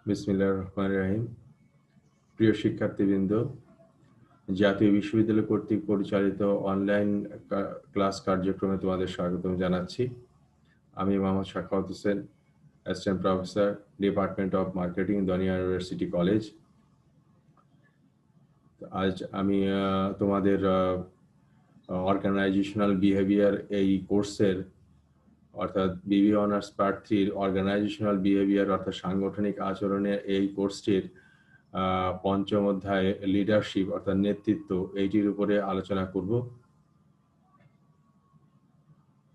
বিসমিল্লাহির রহমানির রহিম। প্রিয় শিক্ষার্থীবৃন্দ, জাতীয় বিশ্ববিদ্যালয় কর্তৃক পরিচালিত অনলাইন ক্লাস কার্যক্রমে তোমাদের স্বাগতম জানাচ্ছি। আমি Mohammad Sakhawat Hossain, assistant professor, department of marketing, Dania university college. আজ আমি তোমাদের অর্গানাইজেশনাল বিহেভিয়ার এই কোর্সের অর্থাৎ বিবি অনার্স পার্ট 3 অর্গানাইজেশনাল বিহেভিয়ার অর্থাৎ সাংগঠনিক আচরণের এই কোর্সটির পঞ্চম অধ্যায় লিডারশিপ অর্থাৎ নেতৃত্ব এইটির উপরে আলোচনা করব।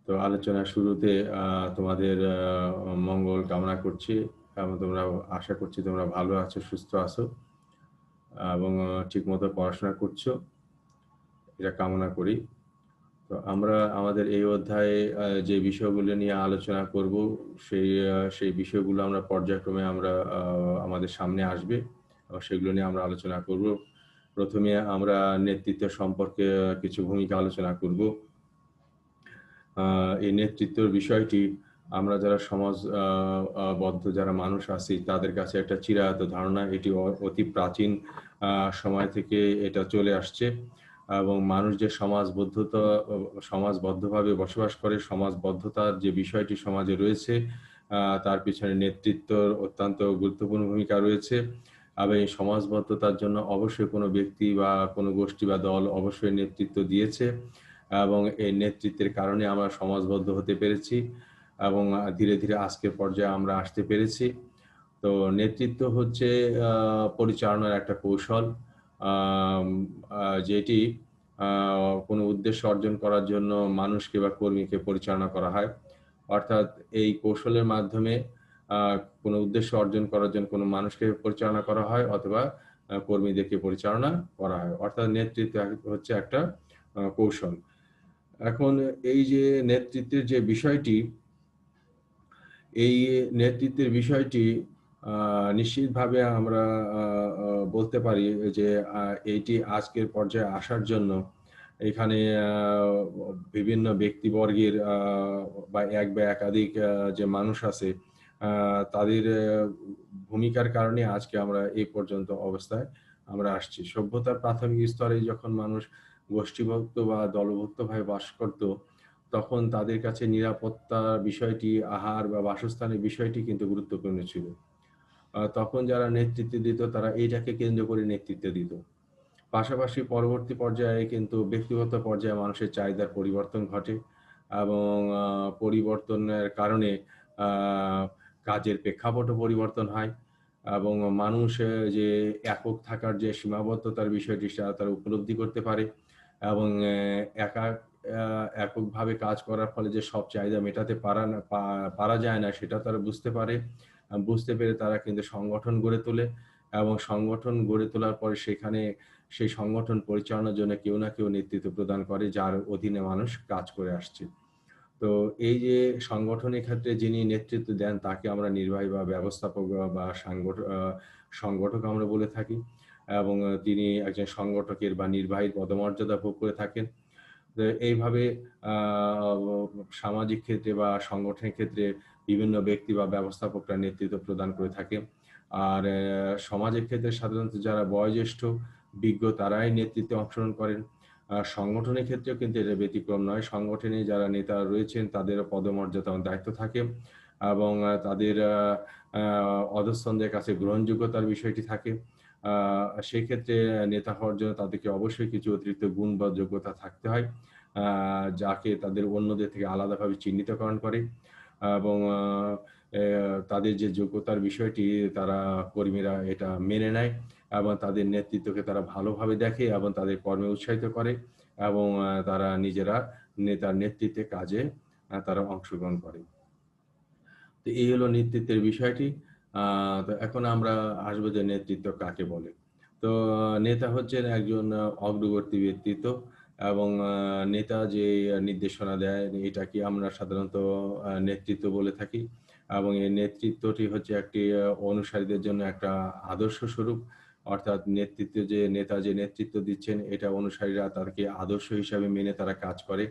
তো আলোচনা শুরুতে তোমাদের মঙ্গল কামনা করছি এবং তোমরা আশা করছি তোমরা ভালো আছো, সুস্থ আছো এবং ঠিকমতো পড়াশোনা করছো, এটা কামনা করি। তো আমরা আমাদের এই অধ্যায়ে যে বিষয়গুলো নিয়ে আলোচনা করব সেই বিষয়গুলো আমরা পর্যায়ক্রমে আমাদের সামনে আসবে এবং সেগুলো নিয়ে আমরা আলোচনা করব। প্রথমে আমরা নেতৃত্ব সম্পর্কে কিছু ভূমিকা আলোচনা করব। এই নেতৃত্বের বিষয়টি আমরা যারা সমাজবদ্ধ যারা মানুষ আছি তাদের কাছে একটা চিরায়ত ধারণা। এটি অতি প্রাচীন সময় থেকে এটা চলে আসছে এবং মানুষ যে সমাজবদ্ধভাবে বসবাস করে, সমাজবদ্ধতার যে বিষয়টি সমাজে রয়েছে তার পিছনে নেতৃত্বর অত্যন্ত গুরুত্বপূর্ণ ভূমিকা রয়েছে এবং এই সমাজবদ্ধতার জন্য অবশ্যই কোনো ব্যক্তি বা কোনো গোষ্ঠী বা দল অবশ্যই নেতৃত্ব দিয়েছে এবং এই নেতৃত্বের কারণে আমরা সমাজবদ্ধ হতে পেরেছি এবং ধীরে ধীরে আজকের পর্যায়ে আমরা আসতে পেরেছি। তো নেতৃত্ব হচ্ছে পরিচালনার একটা কৌশল, যেটি কোনো উদ্দেশ্য অর্জন করার জন্য মানুষকে বা কর্মীকে পরিচালনা করা হয়। অর্থাৎ এই কৌশলের মাধ্যমে কোনো উদ্দেশ্য অর্জন করার জন্য কোনো মানুষকে পরিচালনা করা হয় অথবা কর্মীদেরকে পরিচালনা করা হয়। অর্থাৎ নেতৃত্ব হচ্ছে একটা কৌশল। এখন এই যে নেতৃত্বের যে বিষয়টি, এই নেতৃত্বের বিষয়টি নিশ্চিতভাবে আমরা বলতে পারি যে এইটি আজকের পর্যায়ে আসার জন্য এখানে বিভিন্ন ব্যক্তিবর্গের বা এক বা একাধিক যে মানুষ আছে তাদের ভূমিকার কারণে আজকে আমরা এই পর্যন্ত অবস্থায় আমরা আসছি। সভ্যতার প্রাথমিক স্তরে যখন মানুষ গোষ্ঠীভুক্ত বা দলভুক্তভাবে বাস করত, তখন তাদের কাছে নিরাপত্তার বিষয়টি, আহার বা বাসস্থানের বিষয়টি কিন্তু গুরুত্বপূর্ণ ছিল। তখন যারা নেতৃত্ব দিত তারা এইটাকে কেন্দ্র করে নেতৃত্ব দিত। পাশাপাশি পরবর্তী পর্যায়ে কিন্তু ব্যক্তিগত পর্যায়ে মানুষের চাহিদার পরিবর্তন ঘটে এবং পরিবর্তনের কারণে কাজের প্রেক্ষাপটও পরিবর্তন হয় এবং মানুষ যে একক থাকার যে সীমাবদ্ধতার বিষয়টি তারা উপলব্ধি করতে পারে এবং এককভাবে কাজ করার ফলে যে সব চাহিদা মেটাতে পারা যায় না সেটা তারা বুঝতে পারে। বুঝতে পেরে তারা কিন্তু সংগঠন গড়ে তোলে এবং সংগঠন গড়ে তোলার পরে সেখানে সেই সংগঠন পরিচালনার জন্য কেউ না কেউ নেতৃত্ব প্রদান করে, যার অধীনে মানুষ কাজ করে আসছে। তো এই যে সংগঠনের ক্ষেত্রে যিনি নেতৃত্ব দেন তাকে আমরা নির্বাহী বা ব্যবস্থাপক বা সংগঠক আমরা বলে থাকি এবং তিনি একজন সংগঠকের বা নির্বাহীর পদমর্যাদা ভোগ করে থাকেন। এইভাবে সামাজিক ক্ষেত্রে বা সংগঠনের ক্ষেত্রে বিভিন্ন ব্যক্তি বা ব্যবস্থাপকরা নেতৃত্ব প্রদান করে থাকে। আর সমাজের ক্ষেত্রে সাধারণত যারা বয়োজ্যেষ্ঠ বিজ্ঞ তারাই নেতৃত্বে অংশগ্রহণ করেন। সংগঠনের ক্ষেত্রেও কিন্তু এটা ব্যতিক্রম নয়। সংগঠনে যারা নেতা রয়েছেন তাদের পদমর্যাদা ও দায়িত্ব থাকে এবং তাদের অধস্তনদের কাছে গ্রহণযোগ্যতার বিষয়টি থাকে। সেই ক্ষেত্রে নেতা হওয়ার জন্য তাদেরকে অবশ্যই কিছু অতিরিক্ত গুণ বা যোগ্যতা থাকতে হয়, যাকে তাদের অন্যদের থেকে আলাদাভাবে চিহ্নিতকরণ করে এবং তাদের যে যোগ্যতার বিষয়টি তারা কর্মীরা এটা মেনে নেয় এবং তাদের নেতৃত্বকে তারা ভালোভাবে দেখে এবং তাদের কর্মে উৎসাহিত করে এবং তারা নিজেরা নেতার নেতৃত্বে কাজে তারা অংশগ্রহণ করে। তো এই হলো নেতৃত্বের বিষয়টি। তো এখন আমরা আসবো যে নেতৃত্ব কাকে বলে। তো নেতা হচ্ছেন একজন অগ্রবর্তী ব্যক্তিত্ব এবং নেতা যে নির্দেশনা দেয় এটাকে আমরা সাধারণত নেতৃত্ব বলে থাকি এবং এই নেতৃত্বটি হচ্ছে একটি অনুসারীদের জন্য একটা আদর্শ স্বরূপ। অর্থাৎ নেতা যে নেতৃত্ব দিচ্ছেন এটা অনুসারীরা তাকে আদর্শ হিসাবে মেনে তারা কাজ করে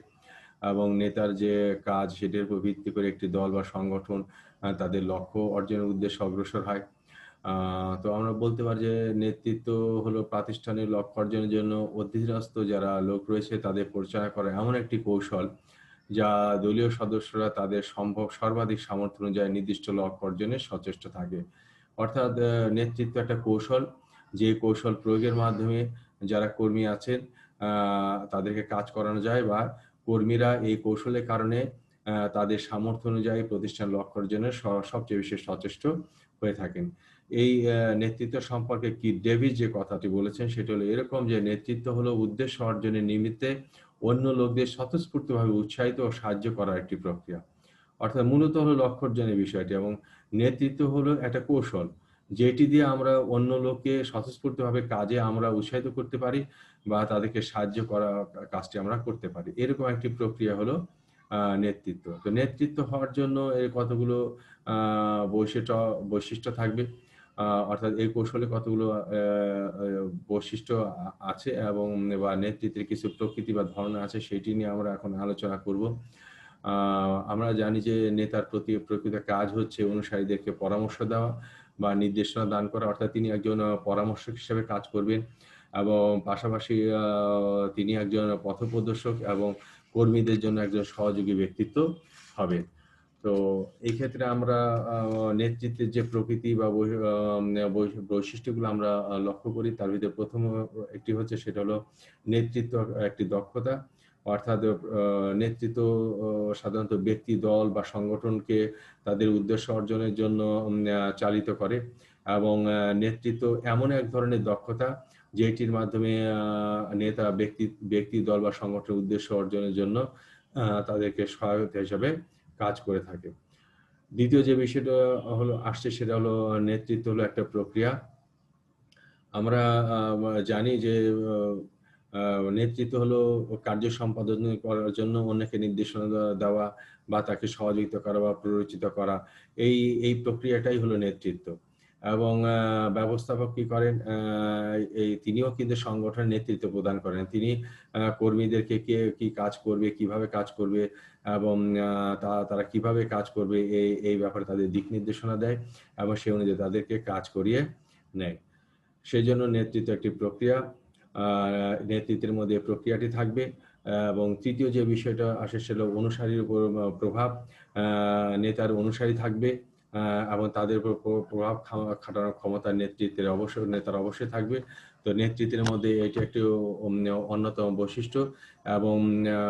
এবং নেতার যে কাজ সেটার উপর ভিত্তি করে একটি দল বা সংগঠন তাদের লক্ষ্য অর্জনের উদ্দেশ্যে অগ্রসর হয়। তো আমরা বলতে পারি যে নেতৃত্ব হলো প্রাতিষ্ঠানিক লক্ষ্য অর্জনের জন্য অধীনস্থ যারা লোক রয়েছে তাদের পরিচালনা করা এমন একটি কৌশল যা দলীয় সদস্যরা তাদের সম্ভব সর্বাধিক সামর্থ্য অনুযায়ী নির্দিষ্ট লক্ষ্য অর্জনে সচেষ্ট থাকে। অর্থাৎ নেতৃত্ব একটা কৌশল, যে কৌশল প্রয়োগের মাধ্যমে যারা কর্মী আছেন তাদেরকে কাজ করানো যায়, বা কর্মীরা এই কৌশলের কারণে তাদের সামর্থ্য অনুযায়ী প্রতিষ্ঠান লক্ষ্য অর্জনে সবচেয়ে বেশি সচেষ্ট হয়ে থাকেন। এই নেতৃত্ব সম্পর্কে কিথ ডেভিস যে কথাটি বলেছেন সেটা হলো এরকম যে নেতৃত্ব হলো উদ্দেশ্য অর্জনের নিমিত্তে অন্য লোকদের স্বতঃস্ফূর্তভাবে উৎসাহিত ও সাহায্য করার একটি প্রক্রিয়া। অর্থাৎ মূলত হলো লক্ষ্য অর্জনের বিষয়টি, এবং নেতৃত্ব হলো একটা কৌশল যেটি দিয়ে আমরা অন্য লোককে স্বতঃস্ফূর্তভাবে কাজে আমরা উৎসাহিত করতে পারি বা তাদেরকে সাহায্য করা কাজটি আমরা করতে পারি। এরকম একটি প্রক্রিয়া হলো নেতৃত্ব। তো নেতৃত্ব হওয়ার জন্য এর কতগুলো আ বৈশিষ্ট্য বৈশিষ্ট্য থাকবে। অর্থাৎ এই কৌশলে কতগুলো বৈশিষ্ট্য আছে, এবং বা নেতৃত্বের কিছু প্রকৃতি বা ধারণা আছে সেটি নিয়ে আমরা এখন আলোচনা করব। আ আমরা জানি যে নেতার প্রকৃত কাজ হচ্ছে অনুসারীদেরকে পরামর্শ দেওয়া বা নির্দেশনা দান করা। অর্থাৎ তিনি একজন পরামর্শক হিসেবে কাজ করবেন, এবং পাশাপাশি তিনি একজন পথপ্রদর্শক এবং কর্মীদের জন্য একজন সহযোগী ব্যক্তিত্ব হবেন। তো এই ক্ষেত্রে আমরা আ নেতৃত্বের যে প্রকৃতি বা বৈশিষ্ট্যগুলো আমরা লক্ষ্য করি, তার ভিতরে ১ম একটি হচ্ছে সেটা হলো নেতৃত্ব একটি দক্ষতা। অর্থাৎ নেতৃত্ব সাধারণত ব্যক্তি, দল বা সংগঠনকে তাদের উদ্দেশ্য অর্জনের জন্য চালিত করে, এবং নেতৃত্ব এমন এক ধরনের দক্ষতা যেটির মাধ্যমে নেতা ব্যক্তি, দল বা সংগঠনের উদ্দেশ্য অর্জনের জন্য তাদেরকে সহায়তা হিসাবে কাজ করে থাকে। দ্বিতীয় যে বিষয়টা হলো আসছে সেটা হলো নেতৃত্ব হলো একটা প্রক্রিয়া। আমরা আ জানি যে আ আ নেতৃত্ব হলো কার্য সম্পাদন করার জন্য অন্যকে নির্দেশনা দেওয়া বা তাকে সহযোগিতা করা বা প্ররোচিত করা। এই প্রক্রিয়াটাই হলো নেতৃত্ব। এবং ব্যবস্থাপক কি করেন? তিনিও কিন্তু সংগঠনের নেতৃত্ব প্রদান করেন। তিনি কর্মীদেরকে কে কি কাজ করবে, কিভাবে কাজ করবে, এবং তারা কিভাবে কাজ করবে এই ব্যাপারে তাদের দিক নির্দেশনা দেয়, এবং সে অনুযায়ী তাদেরকে কাজ করিয়ে নেয়। সেজন্য নেতৃত্ব একটি প্রক্রিয়া। আ নেতৃত্বের মধ্যে প্রক্রিয়াটি থাকবে। এবং তৃতীয় যে বিষয়টা আসে সেটা হলো অনুসারীর উপর প্রভাব। আ নেতার অনুসারী থাকবে, আ এবং তাদের উপর প্রভাব খাটানোর ক্ষমতা নেতার অবশ্যই থাকবে। তো নেতৃত্বের মধ্যে এটি একটি অম অন্যতম বৈশিষ্ট্য, এবং আ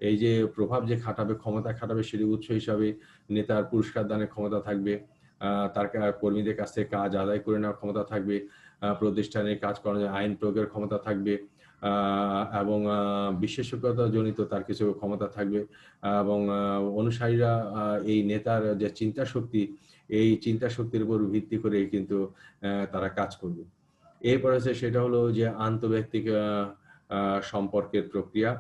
এই যে প্রভাব যে খাটাবে, ক্ষমতা খাটাবে, সেটির উৎস হিসাবে নেতার পুরস্কার দানের ক্ষমতা থাকবে। তার কর্মীদের কাছ থেকে কাজ আদায় করে নেওয়ার ক্ষমতা থাকবে। প্রতিষ্ঠানের কাজ করার জন্য আইন প্রয়োগের ক্ষমতা থাকবে। আ এবং বিশেষজ্ঞতা জনিত তার কিছু ক্ষমতা থাকবে। এবং অনুসারীরা এই নেতার যে চিন্তা শক্তি, এই চিন্তা শক্তির উপর ভিত্তি করে কিন্তু তারা কাজ করবে। এরপর আছে সেটা হলো যে আন্তঃব্যক্তিক আ আ সম্পর্কের প্রক্রিয়া।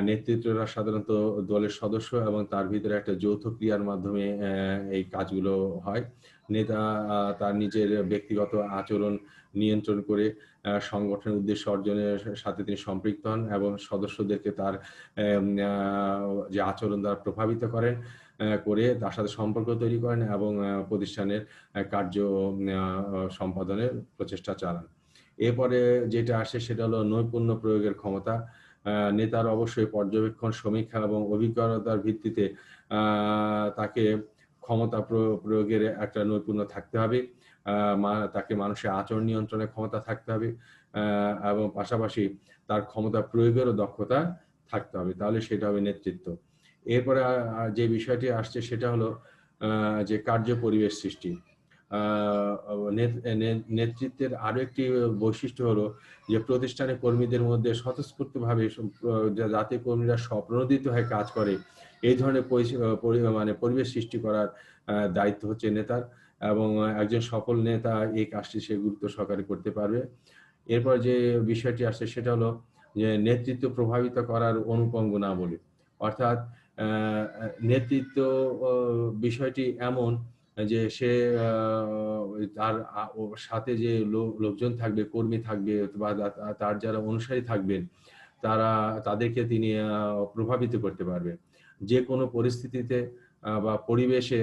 নেতৃত্বরা সাধারণত দলের সদস্য এবং তার ভিতরে একটা যৌথ ক্রিয়ার মাধ্যমে এই কাজগুলো হয়। নেতা তার নিজের ব্যক্তিগত আচরণ নিয়ন্ত্রণ করে সংগঠনের উদ্দেশ্য অর্জনের সাথে তিনি সম্পৃক্ত হন, এবং সদস্যদেরকে তার যে আচরণ দ্বারা প্রভাবিত করেন, করে তার সাথে সম্পর্ক তৈরি করেন, এবং প্রতিষ্ঠানের কার্য সম্পাদনের প্রচেষ্টা চালান। এরপরে যেটা আসে সেটা হলো নৈপুণ্য প্রয়োগের ক্ষমতা। নেতার অবশ্যই পর্যবেক্ষণ, সমীক্ষা এবং অভিজ্ঞতার ভিত্তিতে আ তাকে ক্ষমতা প্রয়োগের একটা নৈপুণ্য থাকতে হবে। আ তাকে মানুষের আচরণ নিয়ন্ত্রণের ক্ষমতা থাকতে হবে। আ এবং পাশাপাশি তার ক্ষমতা প্রয়োগেরও দক্ষতা থাকতে হবে। তাহলে সেটা হবে নেতৃত্ব। এরপরে যে বিষয়টি আসছে সেটা হলো আ যে কার্য পরিবেশ সৃষ্টি। আ নেত নে নেতৃত্বের আরো একটি বৈশিষ্ট্য হলো যে প্রতিষ্ঠানের কর্মীদের মধ্যে স্বতঃস্ফূর্তভাবে যাতে কর্মীরা স্বপ্রণোদিত হয়ে কাজ করে, এই ধরনের মানে পরিবেশ সৃষ্টি করার দায়িত্ব হচ্ছে নেতার, এবং একজন সফল নেতা এই কাজটি সে গুরুত্ব সহকারে করতে পারবে। এরপর যে বিষয়টি আসছে সেটা হলো যে নেতৃত্ব প্রভাবিত করার অনুপম গুণাবলী। অর্থাৎ আ আ নেতৃত্ব ও বিষয়টি এমন যে সে আ তার ওর সাথে যে লোকজন থাকবে, কর্মী থাকবে, বা তার যারা অনুসারী থাকবেন, তাদেরকে তিনি প্রভাবিত করতে পারবেন। যেকোনো পরিস্থিতিতে বা পরিবেশে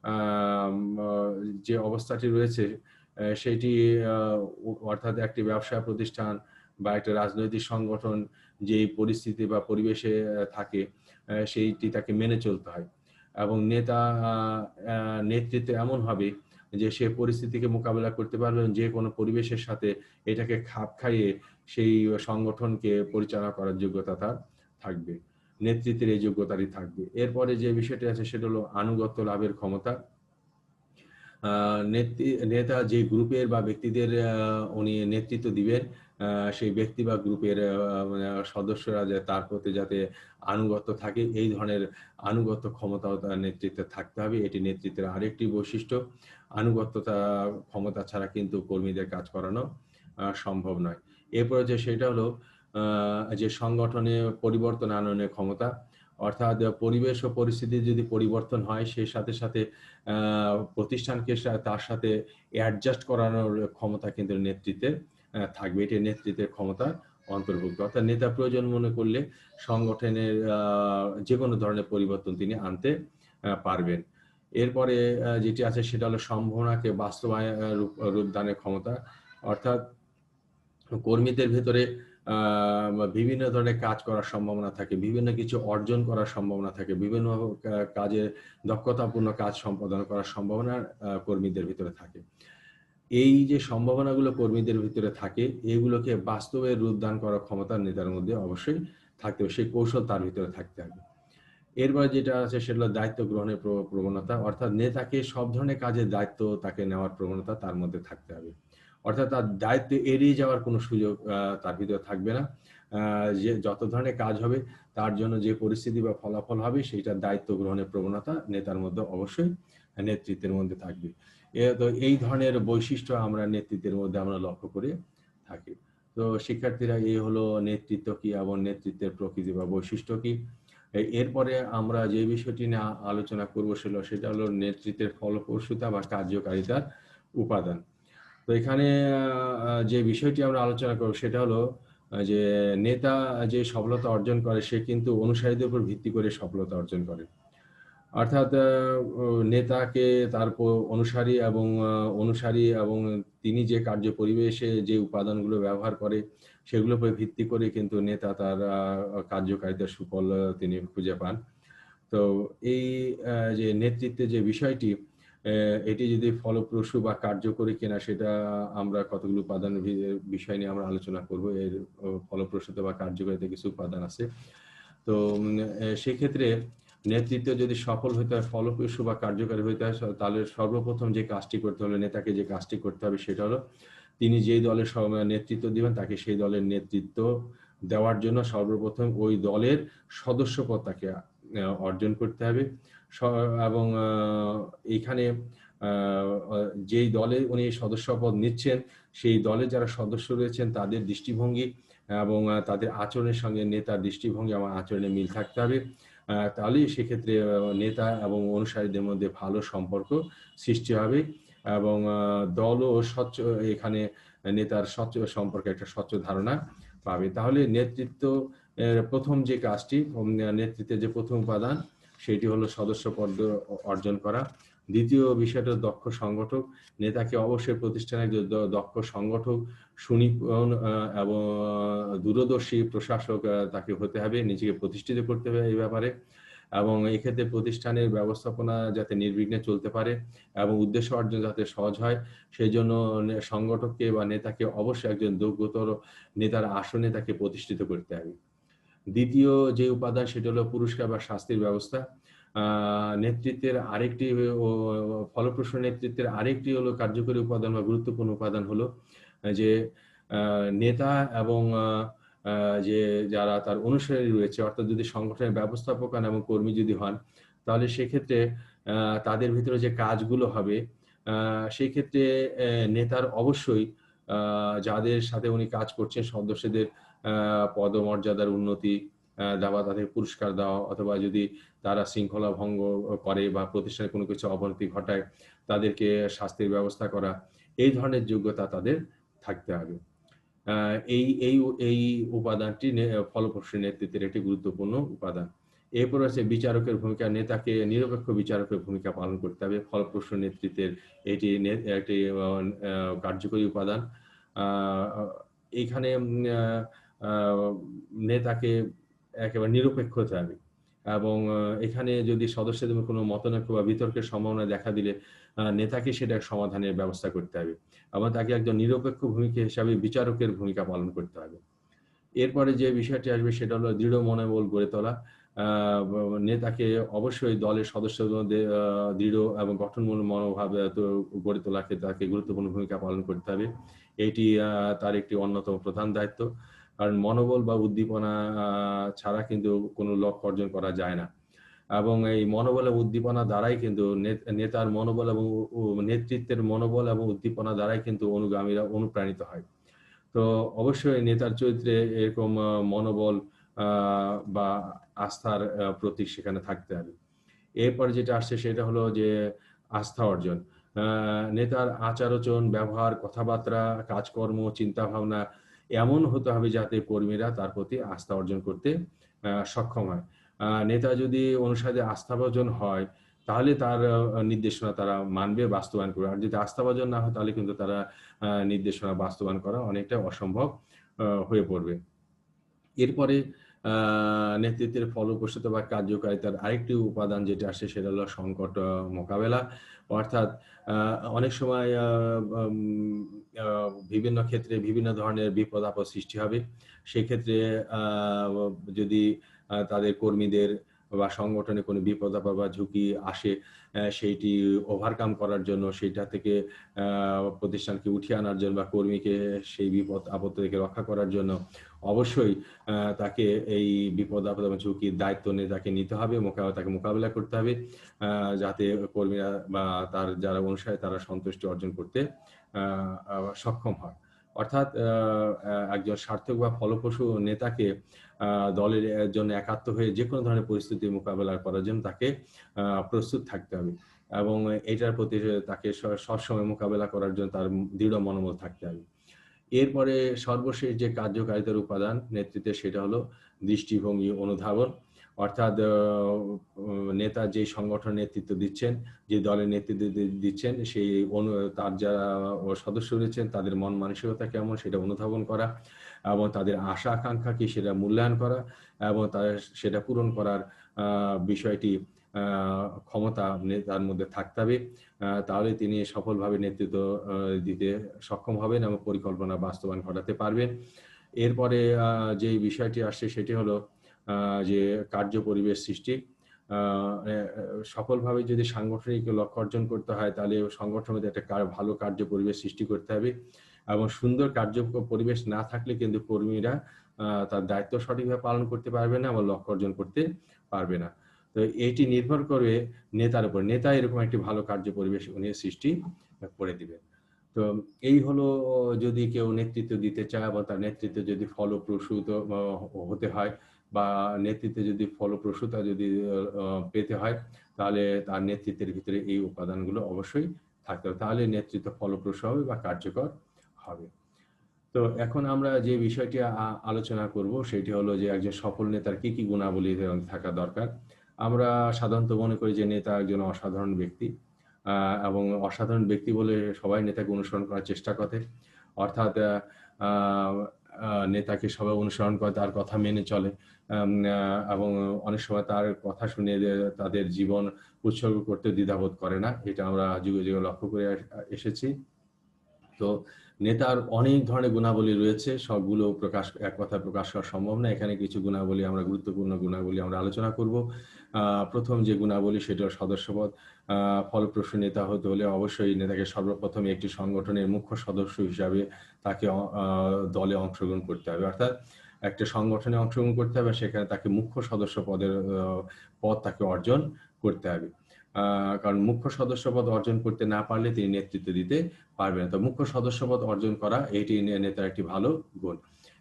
আম আ যে অবস্থাটি রয়েছে সেটি অর্থাৎ একটি ব্যবসা প্রতিষ্ঠান বা একটা রাজনৈতিক সংগঠন যেই পরিস্থিতি বা পরিবেশে থাকে সেইটি তাকে মেনে চলতে হয়। এবং নেতা আ আ নেতৃত্ব এমন হবে যে সে পরিস্থিতিকে মোকাবেলা করতে পারবে এবং যেকোনো পরিবেশের সাথে এটাকে খাপ খাইয়ে সেই সংগঠনকে পরিচালনা করার যোগ্যতা তার থাকবে। নেতৃত্বের এই যোগ্যতাটি থাকবে। এরপরে যে বিষয়টি আছে সেটা হলো আনুগত্য লাভের ক্ষমতা। আ নেতা যে গ্রুপের বা ব্যক্তিদের উনি নেতৃত্ব দিবেন, আ সেই ব্যক্তি বা গ্রুপের মানে সদস্যরা যে তার প্রতি যাতে আনুগত্য থাকে, এই ধরনের আনুগত্য ক্ষমতাও তার নেতৃত্বে থাকতে হবে। এটি নেতৃত্বের আরেকটি বৈশিষ্ট্য। আনুগত্যতা ক্ষমতা ছাড়া কিন্তু কর্মীদের কাজ করানো সম্ভব নয়। এরপরে যে সেটা হলো যে সংগঠনে পরিবর্তন আনয়নের ক্ষমতা। অর্থাৎ পরিবেশ ও পরিস্থিতির যদি পরিবর্তন হয়, সেই সাথে, সাথে আ প্রতিষ্ঠানকে তার সাথে অ্যাডজাস্ট করানোর ক্ষমতা কিন্তু নেতৃত্বের থাকবে। এটি নেতৃত্বের ক্ষমতার অন্তর্ভুক্ত। অর্থাৎ নেতা প্রয়োজন মনে করলে সংগঠনের যেকোনো ধরনের পরিবর্তন তিনি আনতে পারবেন। এরপরে যেটি আছে সেটা হলো সম্ভাবনাকে বাস্তবায়ন রূপদানের ক্ষমতা। অর্থাৎ কর্মীদের ভেতরে আ বিভিন্ন ধরনের কাজ করার সম্ভাবনা থাকে। বিভিন্ন কিছু অর্জন করার সম্ভাবনা থাকে। বিভিন্ন কাজে দক্ষতাপূর্ণ কাজ সম্পাদন করার সম্ভাবনা কর্মীদের ভিতরে থাকে। এই যে সম্ভাবনাগুলো কর্মীদের ভিতরে থাকে, এগুলোকে বাস্তবে রূপদান করার ক্ষমতা নেতার মধ্যে অবশ্যই থাকতে হবে। সেই কৌশল তার ভিতরে থাকতে হবে। এরপরে যেটা আছে সেটা হলো দায়িত্ব গ্রহণের প্রবণতা। অর্থাৎ নেতাকে সব ধরনের কাজের দায়িত্ব তাকে নেওয়ার প্রবণতা তার মধ্যে থাকতে হবে। অর্থাৎ তার দায়িত্ব এড়িয়ে যাওয়ার কোনো সুযোগ তার ভিতরে থাকবে না। আ যে যত ধরনের কাজ হবে তার জন্য যে পরিস্থিতি বা ফলাফল হবে সেইটার দায়িত্ব গ্রহণের প্রবণতা নেতার মধ্যে অবশ্যই নেতৃত্বের মধ্যে থাকবে। তো এই ধরনের বৈশিষ্ট্য আমরা নেতৃত্বের মধ্যে আমরা লক্ষ্য করে থাকি। তো শিক্ষার্থীরা এই হলো নেতৃত্ব কি এবং নেতৃত্বের প্রকৃতি বা বৈশিষ্ট্য কি। এরপরে আমরা যে বিষয়টি নিয়ে আলোচনা করব সেটা হলো নেতৃত্বের ফলপ্রসূতা বা কার্যকারিতার উপাদান। তো এখানে যে বিষয়টি আমরা আলোচনা করব সেটা হলো যে নেতা যে সফলতা অর্জন করে সে কিন্তু অনুসারীদের উপর ভিত্তি করে সফলতা অর্জন করে। অর্থাৎ নেতাকে তার অনুসারী এবং তিনি যে কার্য পরিবেশে যে উপাদানগুলো ব্যবহার করে সেগুলোর উপর ভিত্তি করে কিন্তু নেতা তার কার্যকারিতার সুফল তিনি খুঁজে পান। তো এই যে নেতৃত্বের যে বিষয়টি এটি যদি ফলপ্রসূ বা কার্যকরী কিনা সেটা আমরা কতগুলো উপাদানের বিষয় নিয়ে আমরা আলোচনা করব। এর ফলপ্রসূতা বা কার্যকারিতার কিছু উপাদান আছে। তো সেক্ষেত্রে নেতৃত্ব যদি সফল হইতে হয়, ফলপ্রসূ বা কার্যকারী হইতে হয় তাহলে সর্বপ্রথম যে কাজটি করতে হলে নেতাকে যে কাজটি করতে হবে সেটা হলো তিনি যেই দলের নেতৃত্ব দিবেন তাকে সেই দলের নেতৃত্ব দেওয়ার জন্য সর্বপ্রথম ওই দলের সদস্যপদ তাকে অর্জন করতে হবে। স এবং এইখানে আ আ যেই দলে উনি সদস্যপদ নিচ্ছেন সেই দলে যারা সদস্য রয়েছেন তাদের দৃষ্টিভঙ্গি এবং তাদের আচরণের সঙ্গে নেতার দৃষ্টিভঙ্গি এবং আচরণের মিল থাকতে হবে। তাহলেই সেক্ষেত্রে নেতা এবং অনুসারীদের মধ্যে ভালো সম্পর্ক সৃষ্টি হবে এবং দলও এখানে নেতার স্বচ্ছ সম্পর্কে একটা স্বচ্ছ ধারণা পাবে। তাহলে নেতৃত্ব ১ম যে কাজটি নেতৃত্বের যে ১ম উপাদান সেটি হলো সদস্যপদ অর্জন করা। ২য় বিষয়টা দক্ষ সংগঠক। নেতাকে অবশ্যই প্রতিষ্ঠানের একজন দক্ষ সংগঠক, সুনিপুণ এবং দূরদর্শী প্রশাসক তাকে হতে হবে। নিজেকে প্রতিষ্ঠিত করতে হবে এই ব্যাপারে এবং এক্ষেত্রে প্রতিষ্ঠানের ব্যবস্থাপনা যাতে নির্বিঘ্নে চলতে পারে এবং উদ্দেশ্য অর্জন যাতে সহজ হয়, সেজন্য সংগঠককে বা নেতাকে অবশ্যই একজন যোগ্যতর নেতার আসনে তাকে প্রতিষ্ঠিত করতে হবে। ২য় যে উপাদান সেটা হলো পুরস্কার বা শাস্তির ব্যবস্থা। আ নেতৃত্বের আরেকটি ও ফলপ্রসূ নেতৃত্বের আরেকটি হলো কার্যকরী উপাদান বা গুরুত্বপূর্ণ উপাদান হলো যে আ নেতা এবং আ আ যে যারা তার অনুসারী রয়েছে অর্থাৎ যদি সংগঠনের ব্যবস্থাপক হন এবং কর্মী যদি হন, তাহলে সেক্ষেত্রে আ তাদের ভিতরে যে কাজগুলো হবে আ সেক্ষেত্রে নেতার অবশ্যই আ যাদের সাথে উনি কাজ করছেন সদস্যদের আ পদমর্যাদার উন্নতি দেওয়া, তাদের পুরস্কার দেওয়া অথবা যদি তারা শৃঙ্খলা ভঙ্গ করে বা প্রতিষ্ঠানে কোনো কিছু অবনতি ঘটায়, তাদেরকে শাস্তির ব্যবস্থা করা। এই ধরনের যোগ্যতা তাদের থাকতে হবে। আ এই এই এই উপাদানটি ফলপ্রসূ নেতৃত্বের একটি গুরুত্বপূর্ণ উপাদান। এরপর হচ্ছে বিচারকের ভূমিকা, নেতাকে নিরপেক্ষ বিচারকের ভূমিকা পালন করতে হবে। ফলপ্রসূ নেতৃত্বের এটি একটি কার্যকরী উপাদান। আ এইখানে আ আ নেতাকে একেবারে নিরপেক্ষ হতে হবে এবং এখানে যদি সদস্যদের কোনো মতানৈক্য বা বিতর্কের সম্ভাবনা দেখা দিলে নেতাকে সেটা সমাধানের ব্যবস্থা করতে হবে এবং তাকে একজন নিরপেক্ষ ভূমিকা হিসাবে বিচারকের ভূমিকা পালন করতে হবে। এরপরে যে বিষয়টি আসবে সেটা হলো দৃঢ় মনোবল গড়ে তোলা। আ ব নেতাকে অবশ্যই দলের সদস্যদের মধ্যে দৃঢ় এবং গঠনমূলক মনোভাব গড়ে তোলার ক্ষেত্রে তাকে গুরুত্বপূর্ণ ভূমিকা পালন করতে হবে। এটি তার একটি অন্যতম প্রধান দায়িত্ব। কারণ মনোবল বা উদ্দীপনা ছাড়া কিন্তু কোনো লক্ষ্য অর্জন করা যায় না। এবং এই মনোবল এবং উদ্দীপনা দ্বারাই কিন্তু নেতার মনোবল এবং নেতৃত্বের মনোবল এবং উদ্দীপনা দ্বারাই কিন্তু অনুগামীরা অনুপ্রাণিত হয়। তো অবশ্যই নেতার চরিত্রে এরকম মনোবল আ বা আস্থার প্রতীক সেখানে থাকতে হবে। এরপরে যেটা আসছে সেটা হলো যে আস্থা অর্জন। আ নেতার আচার-আচরণ, ব্যবহার, কথাবার্তা, কাজকর্ম, চিন্তাভাবনা এমন হতে হবে যাতে কর্মীরা তার প্রতি আস্থা অর্জন করতে সক্ষম হয়। নেতা যদি অনুসারে আস্থাভাজন হয়, তাহলে তার নির্দেশনা তারা মানবে, বাস্তবায়ন করবে। আর যদি আস্থাভাজন না হয় তাহলে কিন্তু তারা নির্দেশনা বাস্তবায়ন করা অনেকটা অসম্ভব হয়ে পড়বে। এরপরে আ নেতৃত্বের ফলপ্রসূতা বা কার্যকারিতার আরেকটি উপাদান যেটা আসে সেটা হলো সংকট মোকাবেলা। অর্থাৎ আ অনেক সময় আম আ বিভিন্ন ক্ষেত্রে বিভিন্ন ধরনের বিপদ-আপদ সৃষ্টি হবে। সেক্ষেত্রে আ যদি তাদের কর্মীদের বা সংগঠনে কোনো বিপদ-আপদ বা ঝুঁকি আসে, সেইটি ওভারকাম করার জন্য, সেইটা থেকে আ প্রতিষ্ঠানকে উঠিয়ে আনার জন্য বা কর্মীকে সেই বিপদ-আপদ থেকে রক্ষা করার জন্য অবশ্যই তাকে এই বিপদ-আপদ এবং ঝুঁকির দায়িত্ব নিয়ে তাকে নিতে হবে, তাকে মোকাবিলা করতে হবে। আ যাতে কর্মীরা বা তার যারা অনুসারী তারা সন্তুষ্টি অর্জন করতে আ আ সক্ষম হয়। অর্থাৎ একজন সার্থক বা ফলপ্রসূ নেতাকে আ দলের জন্য একাত্ম হয়ে যেকোনো ধরনের পরিস্থিতি মোকাবেলা করার জন্য তাকে আ প্রস্তুত থাকতে হবে এবং এটার প্রতি তাকে সবসময় মোকাবেলা করার জন্য তার দৃঢ় মনোবল থাকতে হবে। এরপরে সর্বশেষ যে কার্যকারিতার উপাদান নেতৃত্বের সেটা হলো দৃষ্টিভঙ্গি অনুধাবন। অর্থাৎ নেতা যে সংগঠনের নেতৃত্ব দিচ্ছেন, যে দলের নেতৃত্ব দিচ্ছেন সেই তার যারা সদস্য রয়েছেন তাদের মন মানসিকতা কেমন সেটা অনুধাবন করা এবং তাদের আশা আকাঙ্ক্ষা কি সেটা মূল্যায়ন করা এবং সেটা পূরণ করার আ বিষয়টি আ ক্ষমতা নেতার মধ্যে থাকতে হবে। তাহলে তিনি সফলভাবে নেতৃত্ব দিতে সক্ষম হবেন এবং পরিকল্পনা বাস্তবায়ন ঘটাতে পারবেন। এরপরে যেই বিষয়টি আসছে সেটি হলো আ যে কার্য পরিবেশ সৃষ্টি। আ এ এ সফলভাবে যদি সাংগঠনিক লক্ষ্য অর্জন করতে হয় তাহলে সংগঠনের মধ্যে একটা ভালো কার্য পরিবেশ সৃষ্টি করতে হবে এবং সুন্দর কার্য পরিবেশ না থাকলে কিন্তু কর্মীরা তার দায়িত্ব সঠিকভাবে পালন করতে পারবে না এবং লক্ষ্য অর্জন করতে পারবে না। তো এটি নির্ভর করবে নেতার উপর। নেতা এরকম একটি ভালো কার্য পরিবেশ উনি সৃষ্টি করে দিবেন। তো এই হলো যদি কেউ নেতৃত্ব দিতে চায় বা তার নেতৃত্বে যদি ফলপ্রসূ হতে হয় বা নেতৃত্বে যদি ফলপ্রসূতা যদি পেতে হয় তাহলে তার নেতৃত্বের ভিতরে এই উপাদানগুলো অবশ্যই থাকতে হবে। তাহলে নেতৃত্ব ফলপ্রসূ হবে বা কার্যকর হবে। তো এখন আমরা যে বিষয়টি আলোচনা করব সেটি হলো যে একজন সফল নেতার কি গুণাবলী থাকা দরকার। আমরা সাধারণত মনে করি যে নেতা একজন অসাধারণ ব্যক্তি। আ এবং অসাধারণ ব্যক্তি বলে সবাই নেতাকে অনুসরণ করার চেষ্টা করে। অর্থাৎ আ আ নেতাকে সবাই অনুসরণ করে, তার কথা মেনে চলে। আম আ এবং অনেক সময় তার কথা শুনে তাদের জীবন উৎসর্গ করতে দ্বিধাবোধ করে না। এটা আমরা যুগে লক্ষ্য করে এসেছি। তো নেতার অনেক ধরনের গুণাবলী রয়েছে। সবগুলো এক কথায় প্রকাশ করা সম্ভব না। এখানে কিছু গুণাবলী গুরুত্বপূর্ণ গুণাবলী আমরা আলোচনা করব। ১ম যে গুণাবলী সেটা হলো সদস্যপদ। আ ফলপ্রসূ নেতা হতে হলে অবশ্যই নেতাকে সর্বপ্রথম একটি সংগঠনের মুখ্য সদস্য হিসাবে তাকে অ আ দলে অংশগ্রহণ করতে হবে। অর্থাৎ একটা সংগঠনে অংশগ্রহণ করতে হবে, সেখানে তাকে মুখ্য সদস্য পদ তাকে অর্জন করতে হবে। আ কারণ মুখ্য সদস্যপদ অর্জন করতে না পারলে তিনি নেতৃত্ব দিতে পারবে না। তো মুখ্য সদস্যপদ অর্জন করা এটি নেতার একটি ভালো গুণ।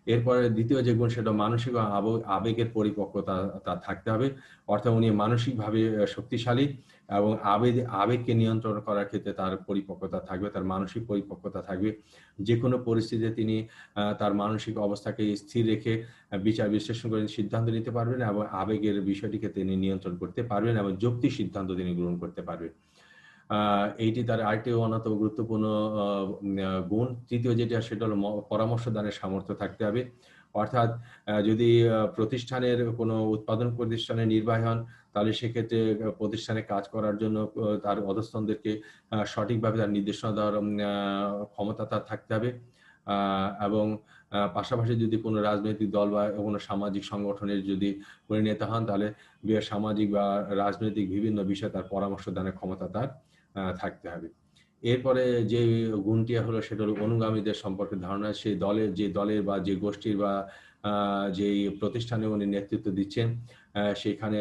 এরপরে দ্বিতীয় যে গুণ সেটা মানসিক ও আবেগের পরিপক্কতা তার থাকতে হবে। অর্থাৎ উনি মানসিকভাবে শক্তিশালী এবং আবেগকে নিয়ন্ত্রণ করার ক্ষেত্রে তার পরিপক্কতা থাকবে, তার মানসিক পরিপক্কতা থাকবে। যেকোনো পরিস্থিতিতে তিনি তার মানসিক অবস্থাকে স্থির রেখে বিচার বিশ্লেষণ করে সিদ্ধান্ত নিতে পারবেন এবং আবেগের বিষয়টিকে তিনি নিয়ন্ত্রণ করতে পারবেন এবং যৌক্তিক সিদ্ধান্ত তিনি গ্রহণ করতে পারবেন। এইটি তার আরেকটি অন্যতম গুরুত্বপূর্ণ আ গুণ। তৃতীয় যেটা সেটা হলো পরামর্শ দানের সামর্থ্য থাকতে হবে। অর্থাৎ যদি প্রতিষ্ঠানের কোনো উৎপাদন প্রতিষ্ঠানের নির্বাহী হন, তাহলে সেক্ষেত্রে প্রতিষ্ঠানে কাজ করার জন্য তার অধস্তনদেরকে সঠিকভাবে তার নির্দেশনা দেওয়ার ক্ষমতা তার থাকতে হবে। আ এবং পাশাপাশি যদি কোনো রাজনৈতিক দল বা কোনো সামাজিক সংগঠনের যদি কোনো নেতা হন, তাহলে সামাজিক বা রাজনৈতিক বিভিন্ন বিষয়ে তার পরামর্শ দানের ক্ষমতা তার থাকতে হবে। এরপরে যে গুণটি হলো সেটা হলো অনুগামীদের সম্পর্কে ধারণা। সেই যে দলের বা যে গোষ্ঠীর বা আ যেই প্রতিষ্ঠানে উনি নেতৃত্ব দিচ্ছেন, সেখানে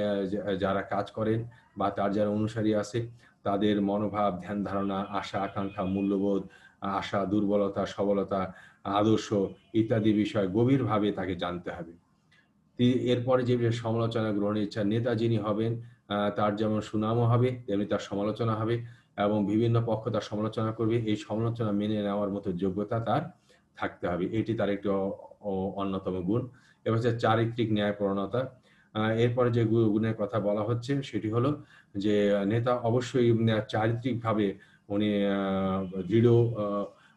যারা কাজ করেন বা তার যারা অনুসারী আছে, তাদের মনোভাব, ধ্যান ধারণা, আশা আকাঙ্ক্ষা, মূল্যবোধ, আশা, দুর্বলতা, সবলতা, আদর্শ ইত্যাদি বিষয় গভীরভাবে তাকে জানতে হবে। এরপরে যে সমালোচনা গ্রহণের ইচ্ছা, নেতা যিনি হবেন তার যেমন সুনামও হবে, তেমনি তার সমালোচনা হবে এবং বিভিন্ন পক্ষ তার সমালোচনা করবে। এই সমালোচনা মেনে নেওয়ার মতো যোগ্যতা তার থাকতে হবে। এটি তার একটি অ অ অন্যতম গুণ। এবার হচ্ছে চারিত্রিক ন্যায়পরায়ণতা। এরপরে যে গুণের কথা বলা হচ্ছে সেটি হলো যে নেতা অবশ্যই চারিত্রিকভাবে উনি দৃঢ় আ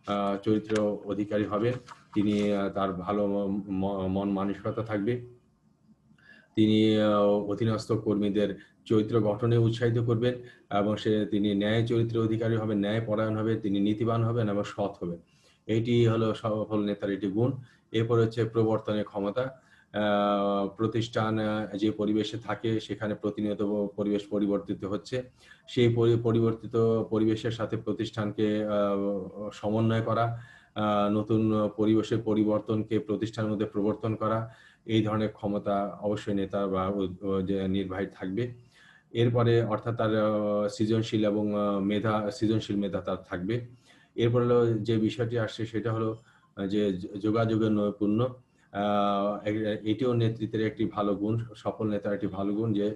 আ চরিত্র অধিকারী হবেন। তিনি তার ভালো মন মানসিকতা থাকবে। তিনি আ অধীনস্থ কর্মীদের চরিত্র গঠনে উৎসাহিত করবেন এবং তিনি ন্যায় চরিত্রের অধিকারী হবেন, ন্যায়পরায়ণ হবেন, তিনি নীতিবান হবেন এবং সৎ হবেন। এইটি হলো সফল নেতার একটি গুণ। এরপরে হচ্ছে প্রবর্তনের ক্ষমতা। আ প্রতিষ্ঠান যে পরিবেশে থাকে সেখানে প্রতিনিয়ত পরিবেশ পরিবর্তিত হচ্ছে। সেই পরিবর্তিত পরিবেশের সাথে প্রতিষ্ঠানকে আ সমন্বয় করা, আ নতুন পরিবেশের পরিবর্তনকে প্রতিষ্ঠানের মধ্যে প্রবর্তন করা, এই ধরনের ক্ষমতা অবশ্যই নেতা বা যে নির্বাহী থাকবে। এরপরে অর্থাৎ তার সৃজনশীল এবং সৃজনশীল মেধা তার থাকবে। এরপর হলো যে বিষয়টি আসছে সেটা হলো যে যোগাযোগের নৈপুণ্য। আ এ এটিও নেতৃত্বের একটি ভালো গুণ, সফল নেতার একটি ভালো গুণ যে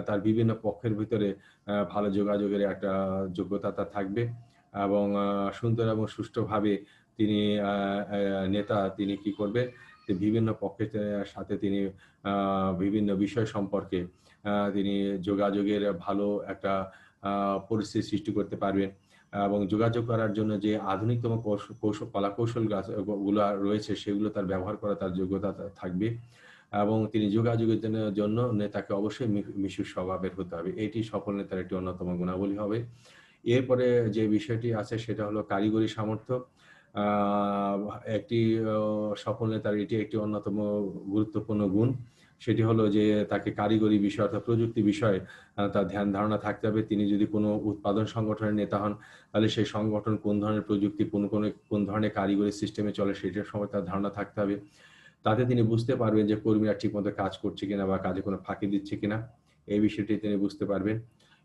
তার বিভিন্ন পক্ষের ভিতরে ভালো যোগাযোগের একটা যোগ্যতা তার থাকবে এবং সুন্দর এবং সুষ্ঠুভাবে তিনি আ আ নেতা তিনি কি করবে? বিভিন্ন পক্ষের সাথে তিনি আ বিভিন্ন বিষয় সম্পর্কে তিনি যোগাযোগের ভালো একটা আ পরিস্থিতি সৃষ্টি করতে পারবেন এবং যোগাযোগ করার জন্য যে আধুনিকতম কলাকৌশল গুলা রয়েছে সেগুলো তার ব্যবহার করা তার যোগ্যতা থাকবে এবং তিনি যোগাযোগের জন্য নেতাকে অবশ্যই মিশুক স্বভাবের হতে হবে। এটি সফল নেতার একটি অন্যতম গুণাবলী হবে। এরপরে যে বিষয়টি আছে সেটা হলো কারিগরি সামর্থ্য। আ একটি সফল নেতার এটি একটি অন্যতম গুরুত্বপূর্ণ গুণ। সেটি হলো যে তাকে কারিগরি বিষয় অর্থাৎ প্রযুক্তি বিষয়ে তার ধ্যান ধারণা থাকতে হবে। তিনি যদি কোনো উৎপাদন সংগঠনের নেতা হন, তাহলে সেই সংগঠন কোন ধরনের প্রযুক্তি, কোন ধরনের কারিগরি সিস্টেমে চলে সেটার সম্পর্কে তার ধারণা থাকতে হবে। তাতে তিনি বুঝতে পারবেন যে কর্মীরা ঠিকমতো কাজ করছে কিনা বা কাজে কোনো ফাঁকি দিচ্ছে কিনা। এই বিষয়টি তিনি বুঝতে পারবেন।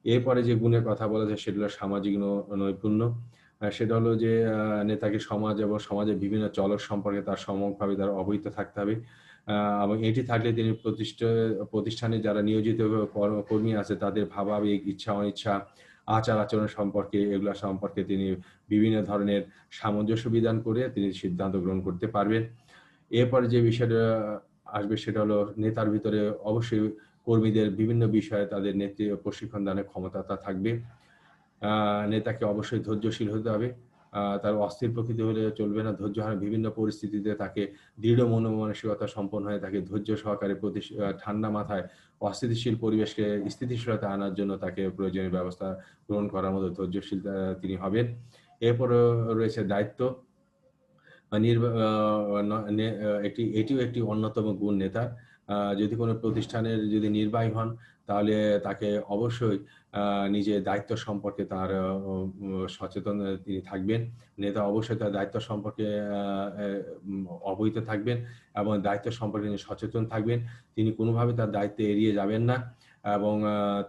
এরপরে যে গুণের কথা বলা যায় সেটা হলো সামাজিক নৈপুণ্য। সেটা হলো যে নেতাকে সমাজ এবং সমাজের বিভিন্ন চলক সম্পর্কে তার সম্যকভাবে তার অবহিত থাকতে হবে। আ এবং এটি থাকলে তিনি প্রতিষ্ঠানে যারা নিয়োজিত কর্মী আছে তাদের ভাবাবেগ, ইচ্ছা অনিচ্ছা, আচার-আচরণ সম্পর্কে এগুলা সম্পর্কে তিনি বিভিন্ন ধরনের সামঞ্জস্য বিধান করে তিনি সিদ্ধান্ত গ্রহণ করতে পারবেন। এরপরে যে বিষয়টা আসবে সেটা হলো নেতার ভিতরে অবশ্যই কর্মীদের বিভিন্ন বিষয়ে তাদের প্রশিক্ষণ দানের ক্ষমতা থাকবে। আ নেতাকে অবশ্যই ধৈর্যশীল হতে হবে। তার অস্থির প্রকৃতি হলে চলবে না। ধৈর্য হারা বিভিন্ন পরিস্থিতিতে তাকে দৃঢ় মনোমানসিকতা সম্পন্ন হয়ে তাকে ধৈর্য সহকারে ঠান্ডা মাথায় অস্থিতিশীল পরিবেশকে স্থিতিশীলতা আনার জন্য তাকে প্রয়োজনীয় ব্যবস্থা গ্রহণ করার মতো ধৈর্যশীল তিনি হবেন। এরপরেও রয়েছে দায়িত্ব। আ নির্বা আ ন নে এটিও একটি অন্যতম গুণ নেতার। যদি কোনো প্রতিষ্ঠানের যদি নির্বাহী হন, তাহলে তাকে অবশ্যই আ নিজের দায়িত্ব সম্পর্কে তার সচেতন তিনি থাকবেন। নেতা অবশ্যই তার দায়িত্ব সম্পর্কে আ এ অবহিত থাকবেন এবং দায়িত্ব সম্পর্কে তিনি সচেতন থাকবেন। তিনি কোনোভাবে তার দায়িত্ব এড়িয়ে যাবেন না এবং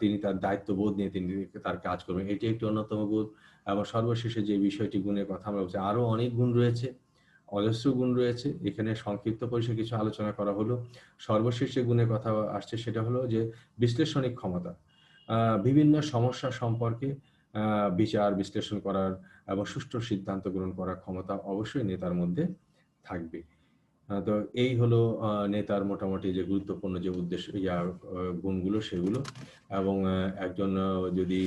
তিনি তার দায়িত্ববোধ নিয়ে তিনি তার কাজ করবেন। এটি একটি অন্যতম গুণ এবং সর্বশেষে যে বিষয়টি গুণের কথা আমরা বলছি, আরো অনেক গুণ রয়েছে। অজস্র গুণ রয়েছে। এখানে সংক্ষিপ্ত পরিসরে কিছু আলোচনা করা হলো। সর্বশেষ যে গুণের কথা আসছে সেটা হলো যে বিশ্লেষণিক ক্ষমতা। বিভিন্ন সমস্যা সম্পর্কে বিচার বিশ্লেষণ করার এবং সুষ্ঠু সিদ্ধান্ত গ্রহণ করার ক্ষমতা অবশ্যই নেতার মধ্যে থাকবে। তো এই হলো নেতার মোটামুটি যে গুরুত্বপূর্ণ যে উদ্দেশ্য গুণগুলো সেগুলো। এবং একজন যদি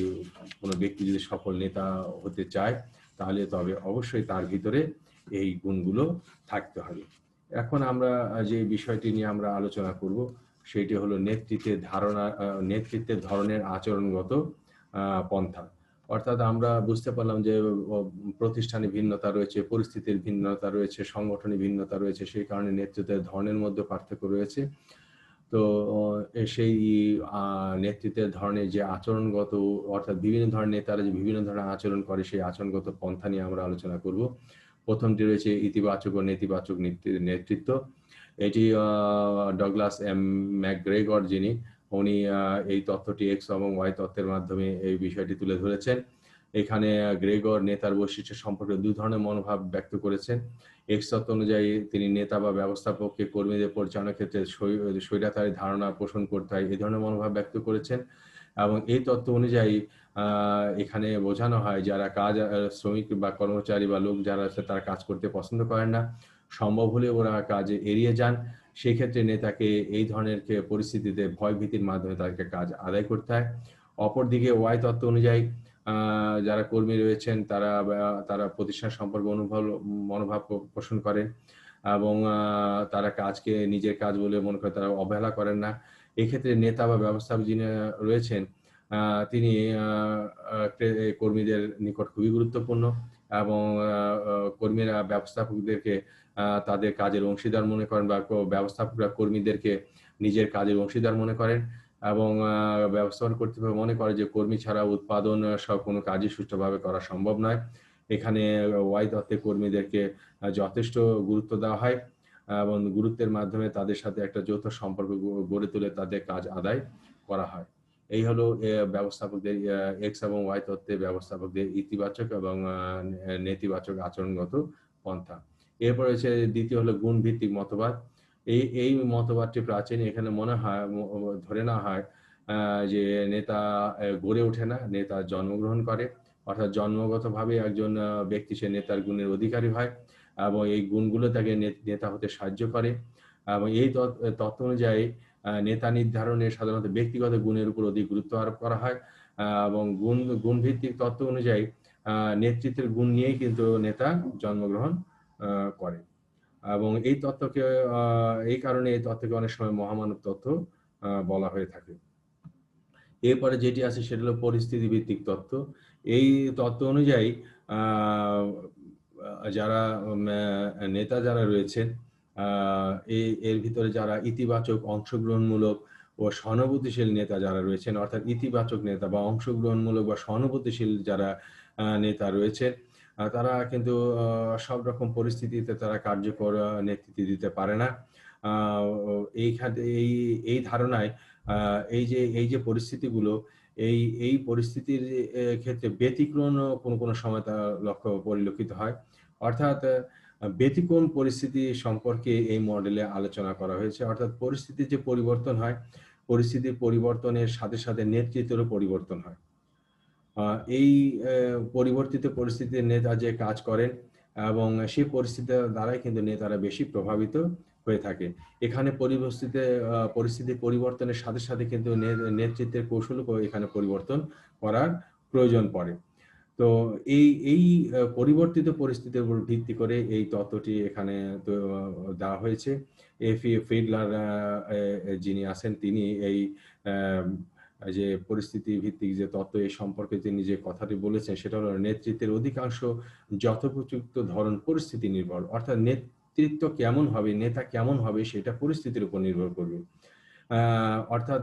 কোনো ব্যক্তি যদি সফল নেতা হতে চায়, তাহলে তবে অবশ্যই তার ভিতরে এই গুণগুলো থাকতে হবে। এখন আমরা যে বিষয়টি নিয়ে আমরা আলোচনা করব, সেটি হলো নেতৃত্বের ধরনের আচরণগত পন্থা। অর্থাৎ আমরা বুঝতে পারলাম যে প্রতিষ্ঠানে ভিন্নতা রয়েছে, পরিস্থিতির ভিন্নতা রয়েছে, সংগঠনে ভিন্নতা রয়েছে। সেই কারণে নেতৃত্বের ধরনের মধ্যে পার্থক্য রয়েছে। তো সেই নেতৃত্বের ধরনের যে আচরণগত, অর্থাৎ বিভিন্ন ধরনের নেতারা যে বিভিন্ন ধরনের আচরণ করে, সেই আচরণগত পন্থা নিয়ে আমরা আলোচনা করব। প্রথমটি রয়েছে ইতিবাচক ও নেতিবাচক নেতৃত্ব। এটি ডগলাস এম ম্যাকগ্রেগর যিনি, উনি এই তত্ত্বটি এক্স এবং ওয়াই তত্ত্বের মাধ্যমে এই বিষয়টি তুলে ধরেছেন। এখানে গ্রেগর নেতার বৈশিষ্ট্য সম্পর্কে দুই ধরনের মনোভাব ব্যক্ত করেছেন। এক্স তত্ত্ব অনুযায়ী তিনি নেতা বা ব্যবস্থাপককে কর্মীদের পরিচালনার ক্ষেত্রে স্বৈরাচারী ধারণা পোষণ করতে হয়, এই ধরনের মনোভাব ব্যক্ত করেছেন। এবং এই তত্ত্ব অনুযায়ী এখানে বোঝানো হয় যারা শ্রমিক বা কর্মচারী বা লোক যারা আছে তারা কাজ করতে পছন্দ করেন না, সম্ভব হলে ওরা কাজে এড়িয়ে যান। সেক্ষেত্রে নেতাকে এই ধরনের পরিস্থিতিতে ভয় ভীতির মাধ্যমে তাদেরকে কাজ আদায় করতে হয়। অপরদিকে ওয়াই তত্ত্ব অনুযায়ী যারা কর্মী রয়েছেন তারা তারা প্রতিষ্ঠান সম্পর্কে মনোভাব পোষণ করেন এবং তারা কাজকে নিজের কাজ বলে মনে করে, তারা অবহেলা করেন না। এক্ষেত্রে নেতা বা ব্যবস্থাপক যিনি রয়েছেন তিনি কর্মীদের নিকট খুবই গুরুত্বপূর্ণ এবং কর্মীরা ব্যবস্থাপকদেরকে তাদের কাজের অংশীদার মনে করেন বা ব্যবস্থাপকরা কর্মীদেরকে নিজের কাজের অংশীদার মনে করেন এবং ব্যবস্থাপনা কর্তৃপক্ষ মনে করে যে কর্মী ছাড়া উৎপাদন সব কোনো কাজই সুষ্ঠুভাবে করা সম্ভব নয়। এখানে ওয়াই তত্ত্বে কর্মীদেরকে যথেষ্ট গুরুত্ব দেওয়া হয় এবং গুরুত্বের মাধ্যমে তাদের সাথে একটা যৌথ সম্পর্ক গড়ে তুলে তাদের কাজ আদায় করা হয়। এই হলো ব্যবস্থাপকদের এক্স এবং ওয়াই তত্ত্বে ব্যবস্থাপকদের ইতিবাচক এবং নেতিবাচক আচরণগত পন্থা। এরপর হচ্ছে দ্বিতীয় হলো গুণ ভিত্তিক মতবাদ। এই মতবাদটি প্রাচীন। এখানে মনে হয় ধরে নেওয়া হয় যে নেতা গড়ে ওঠে না, নেতা জন্মগ্রহণ করে। অর্থাৎ জন্মগতভাবে একজন ব্যক্তি সে নেতার গুণের অধিকারী হয় এবং এই গুণগুলো তাকে নেতা হতে সাহায্য করে। এবং এই তত্ত্ব অনুযায়ী নেতা নির্ধারণে সাধারণত ব্যক্তিগত গুণের উপর অধিক গুরুত্ব আরোপ করা হয় এবং গুণভিত্তিক তত্ত্ব অনুযায়ী নেতৃত্বের গুণ নিয়েই কিন্তু নেতা জন্মগ্রহণ করে। এবং এই তত্ত্বকে এই কারণে এই তত্ত্বকে অনেক সময় মহামানব তত্ত্ব বলা হয়ে থাকে। এরপরে যেটি আছে সেটা হলো পরিস্থিতি ভিত্তিক তত্ত্ব। এই তত্ত্ব অনুযায়ী যারা নেতা যারা রয়েছেন এর ভিতরে যারা ইতিবাচক, অংশগ্রহণমূলক ও সহানুভূতিশীল নেতা যারা রয়েছেন, অর্থাৎ ইতিবাচক নেতা বা অংশগ্রহণমূলক বা সহানুভূতিশীল যারা নেতা রয়েছেন, তারা কিন্তু সব রকম পরিস্থিতিতে তারা কার্যকর নেতৃত্ব দিতে পারে না। এই ধারণায় এই যে পরিস্থিতিগুলো, এই পরিস্থিতির ক্ষেত্রে ব্যতিক্রম কোনো সময় তা পরিলক্ষিত হয়। অর্থাৎ ব্যতিক্রম পরিস্থিতি সম্পর্কে এই মডেলে আলোচনা করা হয়েছে। অর্থাৎ পরিস্থিতির যে পরিবর্তন হয়, পরিস্থিতির পরিবর্তনের সাথে সাথে নেতৃত্বেরও পরিবর্তন হয়। এই পরিবর্তিত পরিস্থিতিতে নেতা যে কাজ করেন এবং সেই পরিস্থিতির দ্বারাই কিন্তু নেতারা বেশি প্রভাবিত হয়ে থাকে। এখানে পরিস্থিতির পরিবর্তনের সাথে সাথে কিন্তু নেতৃত্বের কৌশলও এখানে পরিবর্তন করার প্রয়োজন পড়ে। তো এই পরিবর্তিত পরিস্থিতির উপর ভিত্তি করে এই তত্ত্বটি এখানে দেওয়া হয়েছে। এফি ফিডলার যিনি আছেন তিনি এই যে পরিস্থিতি ভিত্তিক যে তত্ত্ব এই সম্পর্কে তিনি যে কথাটি বলেছেন সেটা হলো নেতৃত্বের অধিকাংশ যথোপযুক্ত ধরন পরিস্থিতি নির্ভর। অর্থাৎ নেতৃত্ব কেমন হবে, নেতা কেমন হবে সেটা পরিস্থিতির উপর নির্ভর করবে। অর্থাৎ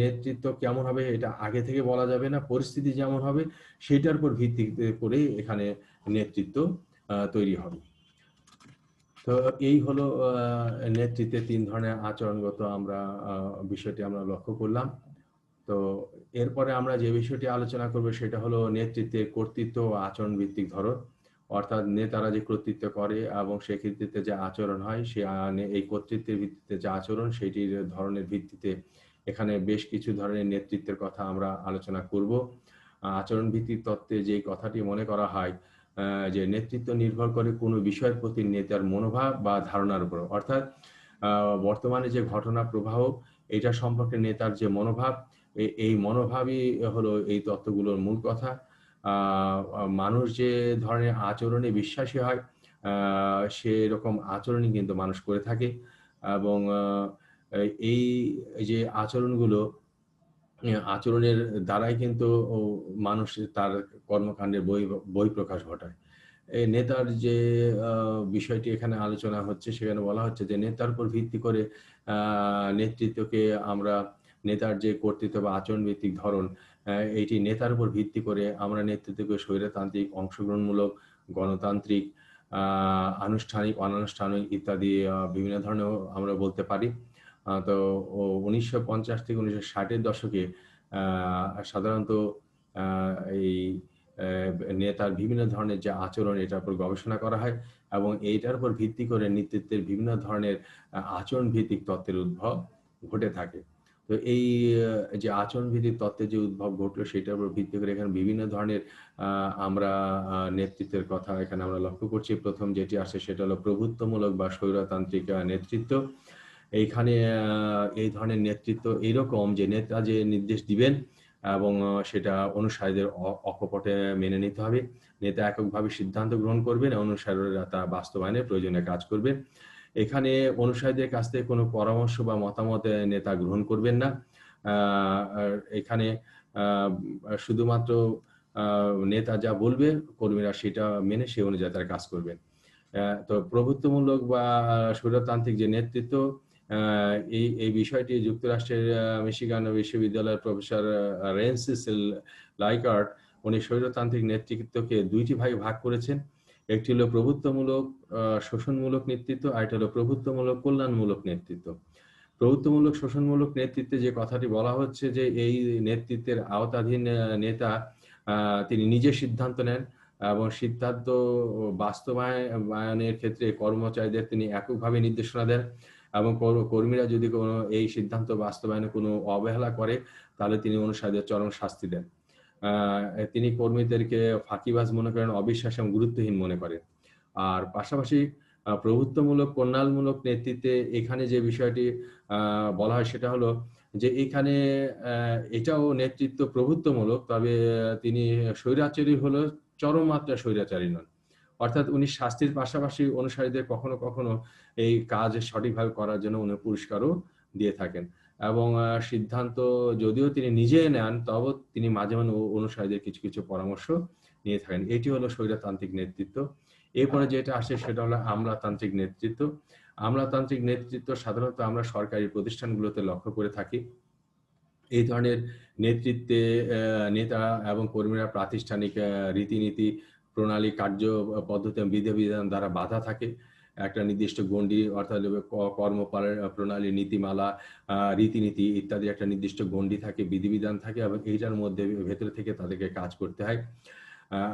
নেতৃত্ব কেমন হবে এটা আগে থেকে বলা যাবে না। পরিস্থিতি যেমন হবে সেটার উপর ভিত্তি করে এখানে নেতৃত্ব তৈরি হবে। তো এই হলো নেতৃত্বের ৩ ধরনের আচরণগত বিষয়টি আমরা লক্ষ্য করলাম। তো এরপরে আমরা যে বিষয়টি আলোচনা করব সেটা হলো নেতৃত্বের কর্তৃত্ব ও আচরণ ভিত্তিক ধরন। অর্থাৎ নেতারা যে কর্তৃত্ব করে এবং সেই কর্তৃত্বে যে আচরণ হয়, সে এই কর্তৃত্বের ভিত্তিতে যে আচরণ সেটির ধরনের ভিত্তিতে এখানে বেশ কিছু ধরনের নেতৃত্বের কথা আমরা আলোচনা করব। আচরণ ভিত্তিক তত্ত্বে যে কথাটি মনে করা হয় যে নেতৃত্ব নির্ভর করে কোনো বিষয়ের প্রতি নেতার মনোভাব বা ধারণার উপর। অর্থাৎ বর্তমানে যে ঘটনা প্রবাহ এটা সম্পর্কে নেতার যে মনোভাব, এই মনোভাবই হলো এই তত্ত্বগুলোর মূল কথা। মানুষ যে ধরনের আচরণে বিশ্বাসী হয় সেরকম আচরণই কিন্তু মানুষ করে থাকে এবং এই যে আচরণগুলো আচরণের দ্বারাই কিন্তু মানুষ তার কর্মকাণ্ডের বহিঃপ্রকাশ ঘটায়। এই নেতার যে বিষয়টি এখানে আলোচনা হচ্ছে সেখানে বলা হচ্ছে যে নেতার উপর ভিত্তি করে নেতৃত্বকে আমরা নেতার যে কর্তৃত্ব বা আচরণ ভিত্তিক ধরন এইটি নেতার উপর ভিত্তি করে আমরা নেতৃত্বকে স্বৈরতান্ত্রিক, অংশগ্রহণমূলক, গণতান্ত্রিক, আনুষ্ঠানিক, অনানুষ্ঠানিক ইত্যাদি বিভিন্ন ধরনের আমরা বলতে পারি। তো ১৯৫০ থেকে ১৯৬০ দশকে সাধারণত এই নেতার বিভিন্ন ধরনের যে আচরণ এটার উপর গবেষণা করা হয় এবং এইটার উপর ভিত্তি করে নেতৃত্বের বিভিন্ন ধরনের আচরণ ভিত্তিক তত্ত্বের উদ্ভব ঘটে থাকে। তো এই যে আচরণ ভিত্তিক তত্ত্বের যে উদ্ভব ঘটলো সেটার উপর ভিত্তি করে এখানে বিভিন্ন ধরনের আমরা নেতৃত্বের কথা এখানে আমরা লক্ষ্য করছি। প্রথম যেটি আসে সেটা হলো প্রভুত্বমূলক বা স্বৈরতান্ত্রিক নেতৃত্ব। এইখানে এই ধরনের নেতৃত্ব এরকম যে নেতা যে নির্দেশ দিবেন এবং সেটা অনুসারীদের অকপটে মেনে নিতে হবে। নেতা এককভাবে সিদ্ধান্ত গ্রহণ করবেন, অনুসারীরা তা বাস্তবায়নে প্রয়োজনীয় কাজ করবেন। এখানে অনুসারীদের কাছ থেকে কোনো পরামর্শ বা মতামত নেতা গ্রহণ করবেন না। আর এখানে শুধুমাত্র নেতা যা বলবে কর্মীরা সেটা মেনে সে অনুযায়ী তারা কাজ করবেন। তো প্রভুত্বমূলক বা স্বৈরতান্ত্রিক যে নেতৃত্ব এই বিষয়টি যুক্তরাষ্ট্রের মিশিগান বিশ্ববিদ্যালয়ের প্রফেসর রেনসিস লাইকার্ট উনি স্বৈরতান্ত্রিক নেতৃত্বকে দুইটি ভাগে ভাগ করেছেন। একটি হলো প্রভুত্বমূলক শোষণমূলক নেতৃত্ব, আর একটা হলো প্রভুত্বমূলক কল্যাণমূলক নেতৃত্ব। প্রভুত্বমূলক শোষণমূলক নেতৃত্বে যে কথাটি বলা হচ্ছে যে এই নেতৃত্বের আওতাধীন নেতা তিনি নিজে সিদ্ধান্ত নেন এবং সিদ্ধান্ত বাস্তবায়নের ক্ষেত্রে কর্মচারীদের তিনি এককভাবে নির্দেশনা দেন এবং কর্মীরা যদি কোনো এই সিদ্ধান্ত বাস্তবায়নে কোনো অবহেলা করে তাহলে তিনি অনুসারীদের চরম শাস্তি দেন। তিনি কর্মীদেরকে ফাঁকিবাজ মনে করেন, অবিশ্বাস এবং গুরুত্বহীন মনে করেন। আর পাশাপাশি প্রভুত্বমূলক কল্যাণমূলক নেতৃত্বে এখানে যে বিষয়টি বলা হয় সেটা হলো যে এখানে এটাও নেতৃত্ব প্রভুত্বমূলক, তবে তিনি স্বৈরাচারী হলো চরম মাত্রা স্বৈরাচারী নন। অর্থাৎ উনি শাস্তির পাশাপাশি অনুসারীদের কখনো কখনো এই কাজ সঠিকভাবে করার জন্য উনি পুরস্কারও দিয়ে থাকেন এবং সিদ্ধান্ত যদিও তিনি নিজে নেন তবে তিনি মাঝে মাঝে অনুসারীদের কিছু কিছু পরামর্শ নিয়ে থাকেন। এটি হলো স্বৈরতান্ত্রিক নেতৃত্ব। এরপরে যেটা আসে সেটা হলো আমলাতান্ত্রিক নেতৃত্ব। আমলাতান্ত্রিক নেতৃত্ব সাধারণত আমরা সরকারি প্রতিষ্ঠানগুলোতে লক্ষ্য করে থাকি। এই ধরনের নেতৃত্বে নেতা এবং কর্মীরা প্রাতিষ্ঠানিক রীতিনীতি, প্রণালী, কার্য পদ্ধতি, বিধিবিধান দ্বারা বাঁধা থাকে। একটা নির্দিষ্ট গণ্ডি অর্থাৎ প্রণালী, নীতিমালা, রীতিনীতি ইত্যাদি একটা নির্দিষ্ট গণ্ডি থাকে, বিধিবিধান থাকে এবং এইটার মধ্যে ভেতরে থেকে তাদেরকে কাজ করতে হয়।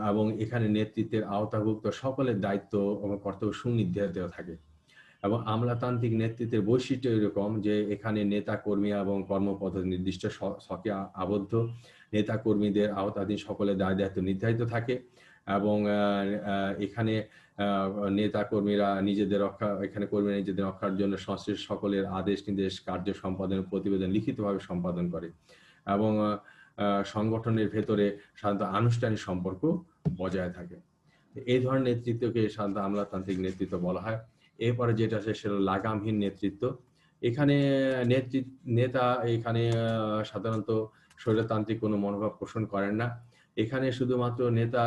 এবং এখানে নেতৃত্বের আওতাভুক্ত সকলের দায়িত্ব এবং কর্তব্য সুনির্ধারিত থাকে। এবং আমলাতান্ত্রিক নেতৃত্বের বৈশিষ্ট্য এরকম যে এখানে নেতা, কর্মী এবং কর্মপদ্ধতি নির্দিষ্ট ছকে আবদ্ধ। নেতা কর্মীদের আওতাধীন সকলের দায় দায়িত্ব নির্ধারিত থাকে এবং এখানে নেতা কর্মীরা নিজেদের রক্ষার জন্য সংশ্লিষ্ট সকলের আদেশ নির্দেশ কার্য সম্পাদন প্রতিবেদন লিখিতভাবে সম্পাদন করে এবং সংগঠনের ভেতরে সাধারণত আনুষ্ঠানিক সম্পর্ক বজায় থাকে। এই ধরনের নেতৃত্বকে সাধারণত আমলাতান্ত্রিক নেতৃত্ব বলা হয়। এরপরে যেটা আছে সেটা লাগামহীন নেতৃত্ব। এখানে নেতা এখানে সাধারণত স্বৈরতান্ত্রিক কোনো মনোভাব পোষণ করেন না। এখানে শুধুমাত্র নেতা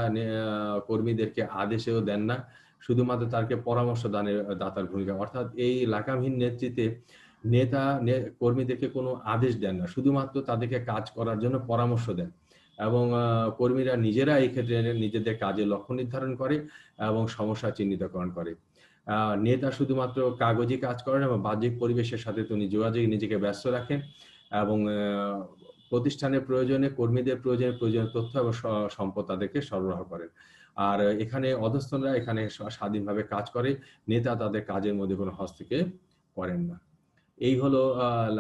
কর্মীদেরকে আদেশও দেন না, শুধুমাত্র তাকে পরামর্শ দাতার ভূমিকা। অর্থাৎ এই লাগামহীন নেতৃত্বে নেতা কর্মীদেরকে কোনো আদেশ দেন না, শুধুমাত্র তাদেরকে কাজ করার জন্য পরামর্শ দেন এবং কর্মীরা নিজেরা এই ক্ষেত্রে নিজেদের কাজের লক্ষ্য নির্ধারণ করে এবং সমস্যা চিহ্নিতকরণ করে। নেতা শুধুমাত্র কাগজে কাজ করেন এবং বাহ্যিক পরিবেশের সাথে তিনি যোগাযোগে নিজেকে ব্যস্ত রাখেন এবং প্রতিষ্ঠানের প্রয়োজনে, কর্মীদের প্রয়োজনীয় তথ্য এবং সম্পদ তাদেরকে সরবরাহ করেন। আর এখানে অধস্তনরা এখানে স্বাধীনভাবে কাজ করে, নেতা তাদের কাজের মধ্যে কোনো হস্তক্ষেপ করেন না। এই হলো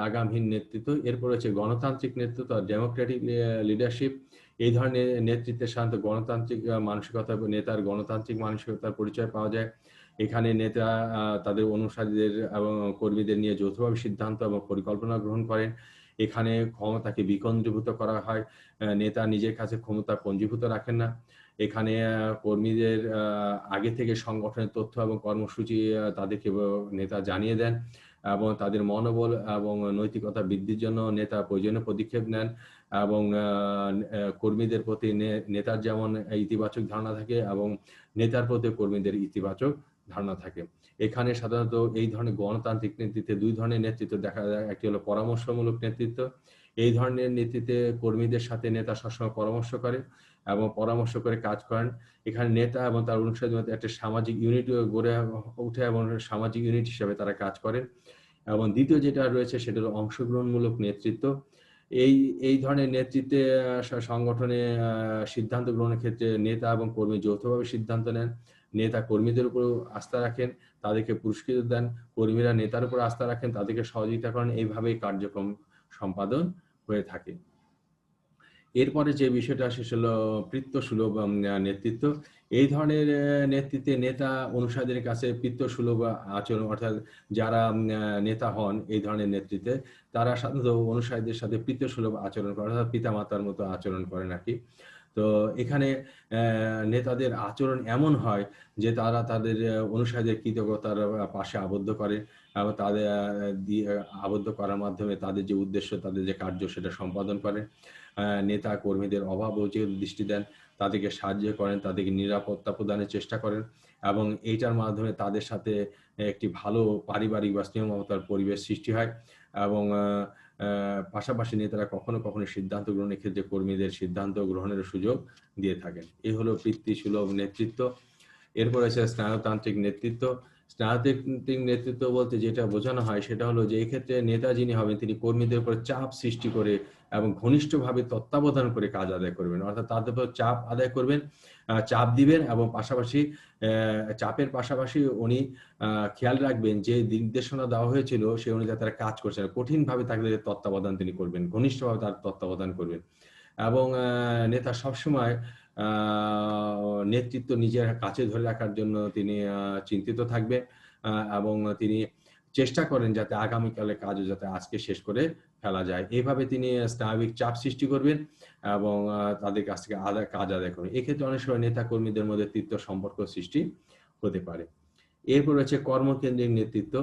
লাগামহীন নেতৃত্ব। এরপর হচ্ছে গণতান্ত্রিক নেতৃত্ব, ডেমোক্রেটিক লিডারশিপ। এই ধরনের নেতৃত্বের সাধারণত গণতান্ত্রিক মানসিকতা, নেতার গণতান্ত্রিক মানসিকতার পরিচয় পাওয়া যায়। এখানে নেতা তাদের অনুসারীদের এবং কর্মীদের নিয়ে যৌথভাবে সিদ্ধান্ত এবং পরিকল্পনা গ্রহণ করেন। এখানে ক্ষমতাকে বিকেন্দ্রীভূত করা হয়। নেতা নিজের কাছে ক্ষমতা পঞ্জীভূত রাখেন না। এখানে কর্মীদের আগে থেকে সংগঠনের তথ্য এবং কর্মসূচি তাদেরকে নেতা জানিয়ে দেন এবং তাদের মনোবল এবং নৈতিকতা বৃদ্ধির জন্য নেতা প্রয়োজনীয় পদক্ষেপ নেন এবং কর্মীদের প্রতি নেতার যেমন ইতিবাচক ধারণা থাকে এবং নেতার প্রতি কর্মীদের ইতিবাচক ধারণা থাকে। এখানে সাধারণত এই ধরনের গণতান্ত্রিক নেতৃত্বে দুই ধরনের নেতৃত্ব দেখা যায়। একটি হলো পরামর্শমূলক নেতৃত্ব। এই ধরনের নেতৃত্বে কর্মীদের সাথে নেতা সবসময় পরামর্শ করে এবং পরামর্শ করে কাজ করেন। এখানে নেতা এবং তার অনুসারীদের মধ্যে একটা সামাজিক ইউনিট গড়ে ওঠে এবং সামাজিক ইউনিট হিসেবে তারা কাজ করেন। এবং দ্বিতীয় যেটা রয়েছে সেটা হলো অংশগ্রহণমূলক নেতৃত্ব। এই ধরনের নেতৃত্বে সংগঠনে সিদ্ধান্ত গ্রহণের ক্ষেত্রে নেতা এবং কর্মী যৌথভাবে সিদ্ধান্ত নেন। নেতা কর্মীদের উপর আস্থা রাখেন, তাদেরকে পুরস্কৃত দেন। কর্মীরা নেতার উপর আস্থা রাখেন, তাদেরকে সহযোগিতা করেন। এইভাবেই কার্যক্রম সম্পাদন হয়ে থাকে। এরপরে যে বিষয়টা আসে সেটা হলো পিতৃসুলভ নেতৃত্ব। এই ধরনের নেতৃত্বে নেতা অনুসারীদের কাছে পিতৃসুলভ আচরণ, অর্থাৎ যারা নেতা হন এই ধরনের নেতৃত্বে, তারা সাধারণত অনুসারীদের সাথে পিতৃসুলভ আচরণ করে, অর্থাৎ পিতামাতার মতো আচরণ করেন আর কি। তো এখানে নেতাদের আচরণ এমন হয় যে তারা তাদের অনুসারীদের কৃতজ্ঞতার পাশে আবদ্ধ করে এবং তাদের দিয়ে আবদ্ধ করার মাধ্যমে তাদের যে উদ্দেশ্য, তাদের যে কার্য সেটা সম্পাদন করে। নেতা কর্মীদের অভাব অভিযোগের দৃষ্টি দেন, তাদেরকে সাহায্য করেন, তাদেরকে নিরাপত্তা প্রদানের চেষ্টা করেন এবং এইটার মাধ্যমে তাদের সাথে একটি ভালো পারিবারিক বা স্নেহমমতার পরিবেশ সৃষ্টি হয় এবং পাশাপাশি নেতারা কখনো কখনো সিদ্ধান্ত গ্রহণের ক্ষেত্রে কর্মীদের সিদ্ধান্ত গ্রহণের সুযোগ দিয়ে থাকেন। এই হলো পিতৃসুলভ নেতৃত্ব। এরপর আছে স্নায়ুতান্ত্রিক নেতৃত্ব। স্নায়ুতান্ত্রিক নেতৃত্ব বলতে যেটা বোঝানো হয় সেটা হলো যে এক্ষেত্রে নেতা যিনি হবেন তিনি কর্মীদের উপর চাপ সৃষ্টি করে এবং ঘনিষ্ঠভাবে তত্ত্বাবধান করে কাজ আদায় করবেন, অর্থাৎ তাদের উপর চাপ আদায় করবেন, চাপ দিবেন এবং পাশাপাশি চাপের পাশাপাশি উনি খেয়াল রাখবেন যে নির্দেশনা দেওয়া হয়েছিল সে অনুযায়ী তারা কাজ করছে না, কঠিনভাবে তাদের তত্ত্বাবধান তিনি করবেন, ঘনিষ্ঠভাবে তার তত্ত্বাবধান করবেন এবং নেতা সবসময় নেতৃত্ব নিজের কাছে ধরে রাখার জন্য তিনি চিন্তিত থাকবেন এবং তিনি চেষ্টা করেন যাতে আগামীকালের কাজও যাতে আজকে শেষ করে ফেলা যায়। এইভাবে তিনি স্নায়বিক চাপ সৃষ্টি করবেন এবং তাদের কাছ থেকে কাজ আদায় করবেন। এক্ষেত্রে অনেক সময় নেতা কর্মীদের মধ্যে তিক্ত সম্পর্ক সৃষ্টি হতে পারে। এরপর হচ্ছে কর্মকেন্দ্রিক নেতৃত্ব।